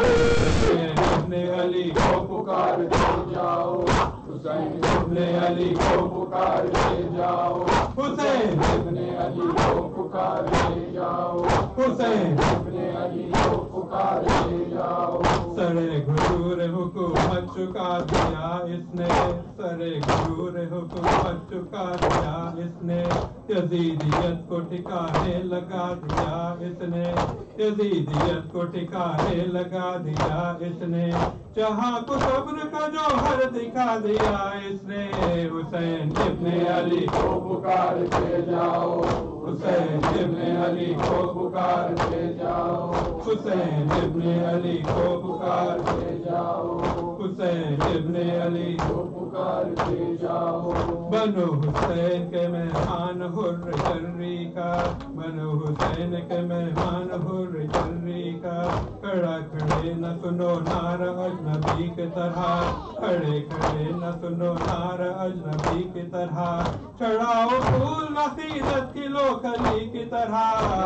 इब्ने अली को पुकारते जाओ, हुसैन इब्ने अली को पुकारते जाओ, हुसैन इब्ने अली को पुकारते जाओ, हुसैन इब्ने अली को पुकारते जाओ। सरे गुरूर हुकूमत चुका दिया इसने, सरे गुरूर हुकूमत चुका दिया इसने, यजीदियत को ठिकाने लगा दिया इसने, यजीदियत को ठिकाने लगा दिया इसने, जहाँ को सब्र का जौहर दिखा दिया इसने, हुसैन इब्ने अली को पुकारते जाओ, हुसैन इब्ने अली को पुकारते जाओ, हुसैन इब्ने अली को पुकारते जाओ, हुसैन इब्ने अली को पुकारते जाओ। बनो हुसैन के मेहमान हुर्र जर्री का, बनो हुसैन के मेहमान हुर्र जर्री का, खड़ा खड़े न सुनो नारा अजनबी की तरह, खड़े खड़े न सुनो नारा अजनबी की तरह, चढ़ाओ फूल अकीदत की लोखली की तरह,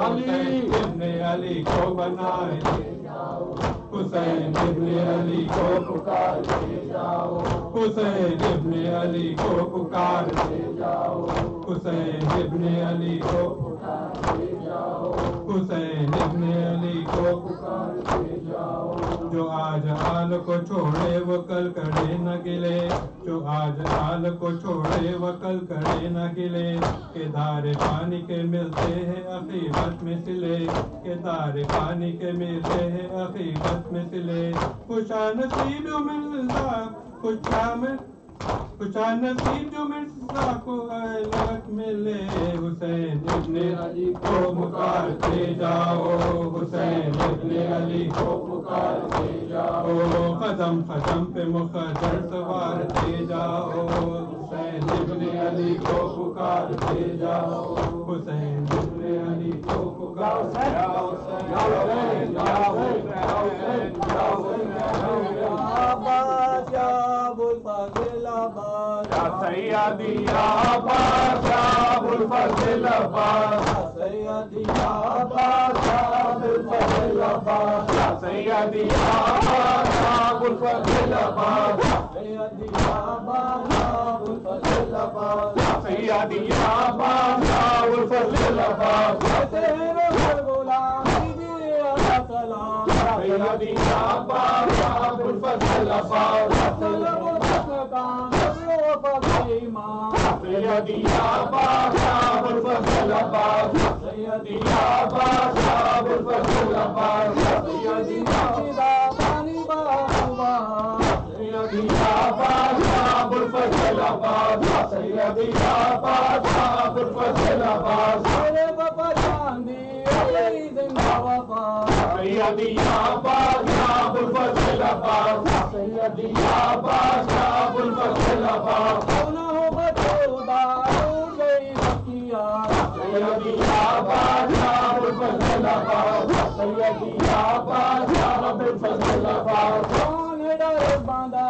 हुसैन इब्ने अली को बनाए जाओ, हुसैन इब्ने अली को पुकारते जाओ, हुसैन इब्ने अली को पुकारते जाओ, हुसैन इब्ने अली को पुकारते जाओ, हुसैन इब्ने अली को पुकारते जाओ। जो आज आल को छोड़े वो कल करे न गिले, जो आज आल को छोड़े वो कल करे न गिले, के दारे पानी के मिलते हैं अकीबत में सिले, के दारे पानी के मिलते हैं अकीबत में सिले, खुशा नसीब जो मिलता खुशा नसीब जो मिर्जा को अलग मिले, हुसैन इब्ने अली को पुकारते जाओ, हुसैन इब्ने अली को पुकारते जाओ, कदम कदम पे मुकद्दर सवारते जाओ, हुसैन इब्ने अली को पुकारते जाओ, हुसैन इब्ने अली को पुकारते जाओ, हुसैन सैयदी आबाद शाहुल फज़ल आबाद, सैयदी आबाद शाहुल फज़ल आबाद, सैयदी आबाद शाहुल फज़ल आबाद, सैयदी आबाद शाहुल फज़ल आबाद, सैयदी आबाद शाहुल फज़ल आबाद, तेरे गुलाम दीजिए सलाम, सैयदी आबाद शाहुल फज़ल आबाद, सैयदी आबाद शाहुल फज़ल आबाद, सैयदी आबाद शाहुल फज़ल आबाद, सैयदी पानी बाबा, सैयदी आबाद शाहुल फज़ल आबाद, सैयदी आबाद शाहुल फज़ल आबाद, मेरे बाबा चांदी जिंदाबाद, सैयदी आबाद शाहुल फज़ल سیدی یا بادشاہ ابوالفضل عباس سونا ہو بچودا ٹوٹ گئی تکیا سیدی یا بادشاہ ابوالفضل عباس سیدی یا بادشاہ ابوالفضل عباس کون ڈر باندھا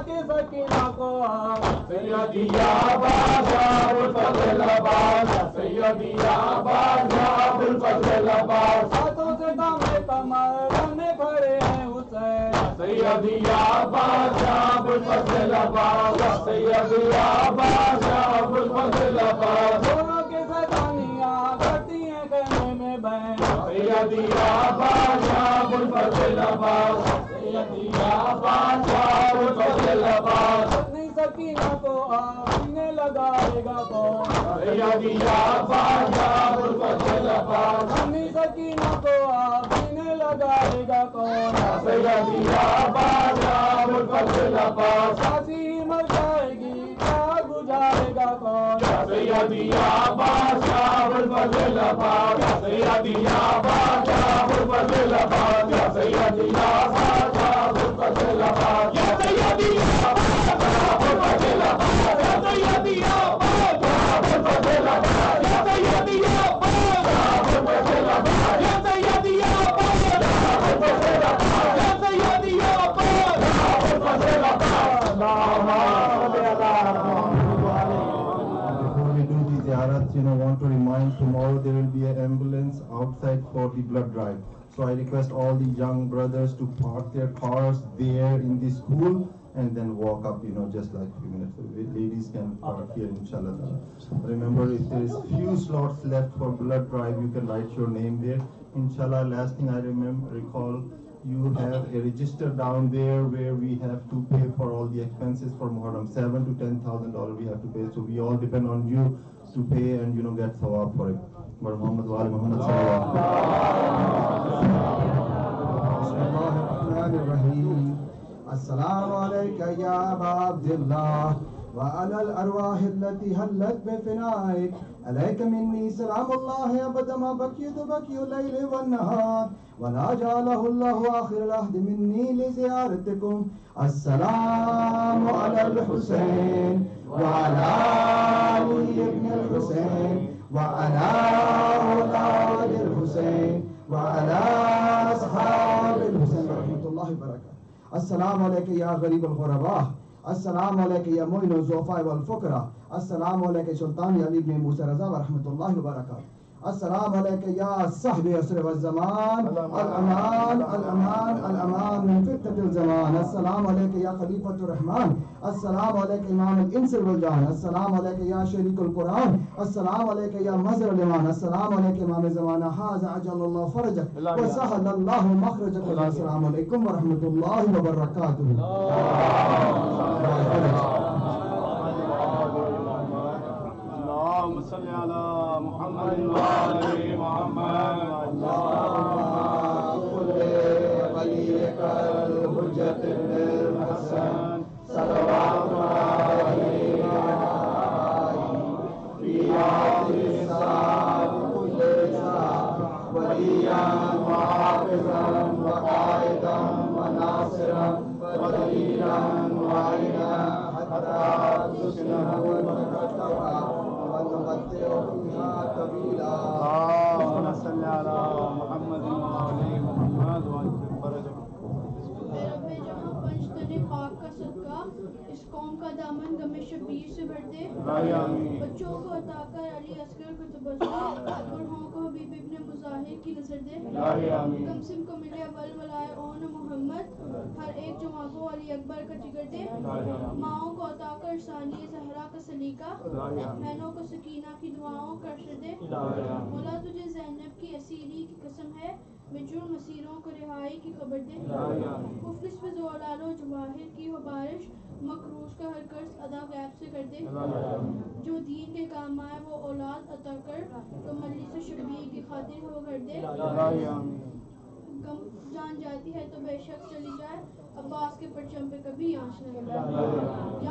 کہ سکینہ کو آپ سیدی یا بادشاہ ابوالفضل عباس سیدی یا بادشاہ ابوالفضل عباس ہاتھوں سے تھامے کمر بنے کھڑے ہیں حسین سیدی یا بادشاہ ابوالفضل عباس سیدی یا بادشاہ ابوالفضل عباس دونوں کے سیطانیاں کرتی ہیں کہنے میں بہن سیدی یا بادشاہ ابوالفضل عباس سیدی یا بادشاہ ابوالفضل عباس اپنی سکینہ کو آنے لگائے گا کون سیدی یا بادشاہ ابوالفضل عباس اپنی سکینہ کو آنے لگائے گا کون سیدی یا بادشاہ ابوالفضل عباس ساسی مر جائے گی کیا گزارے گا کون سیدی یا بادشاہ ابوالفضل عباس سیدی یا بادشاہ ابوالفضل عباس سیدی یا بادشاہ ابوالفضل عباس سیدی یا بادشاہ ابوالفضل عباس سیدی یا بادشاہ ابوالفضل عباس سیدی یا بادشاہ ابوالفضل عباس سیدی یا بادشاہ ابوالفضل عباس سیدی یا بادشاہ ابوالفضل عباس Before we do the ziyarat, want to remind tomorrow there will be an ambulance outside for the blood drive. So I request all the young brothers to park their cars there in the school and then walk up, just like a few minutes. So ladies can park here, inshallah. Remember, if there is few slots left for blood drive, you can write your name there. Inshallah, last thing I recall, you have a register down there where we have to pay for all the expenses for Muharram. $7,000 to $10,000 we have to pay. So we all depend on you to pay and get thawab for it. Muhammad wa ali Muhammad sallallahu الرحمن الرحیم السلام علیک یا ابا عبداللہ وعلى الأرواح التي هلت بفنائك عليك مني سلام الله أبدا ما بكيت بكي الليل والنهار ولا جعله الله آخر العهد مني لزيارتكم السلام على الحسين وعلى علي بن الحسين وعلى أولاد الحسين وعلى أصحاب الحسين رحمة الله وبركاته السلام عليك يا غريب الغرباء السلام علیکم یا معین الضعفاء والفقراء السلام علیکم سلطان علی بن موسیٰ رضا ورحمۃ اللہ وبرکاتہ السلام علیکم یا صاحب عصر والزمان الامان الامان الامان من فتنة الزمان السلام علیکم یا خلیفۃ الرحمن السلام علیکم امام الانس والجان السلام علیکم یا شریک القرآن السلام علیکم یا مظہر الایمان السلام علیکم امام زمانہ ھذا عجل اللہ فرجک وسهل اللہ مخرجک السلام علیکم ورحمۃ اللہ وبرکاتہ اللهم صل على محمد وآل محمد اللهم صل وليك الحجة الحسن صلوات عليه في هذه الساعة كل ساعة وليا وحافظا وقائدا وناصرا ودليلا وعينا حتى تسكنه ونمتعه فيها طويلا اللهم صل على محمد وآل محمد وأجل فرجه رب جہاں پنجتن پاک کا صدقہ اس قوم کا دامن غم شبیر سے بھر دے بچوں کو عطا کر علی اصغر کو تبصرہ بوڑھوں کو حبیب ابن مظاہر کی نظر دے کمسم کو ملے اول ولائے اون محمد ہر ایک جو ماں کو علی اکبر کا جگر دے ماؤں کو عطا کر ثانی زہرا کا سلیقہ بہنوں کو سکینہ کی دعاؤں کا ارشد دے مولا تجھے زینب کی اسیری کی قسم ہے بجر مسیروں کو رہائی کی خبر دے مفلس پہ زولال و جواہر کی ہو بارش مقروض کا ہر قرض ادا غیب سے کر دے جو دین کے کام آئے وہ اولاد عطا کر تو مجلس شبیر کی خاطر ہو کر دے غم جان جاتی ہے تو بے شک چلی جائے عباس کے پرچم پہ کبھی آنچ نہ لگے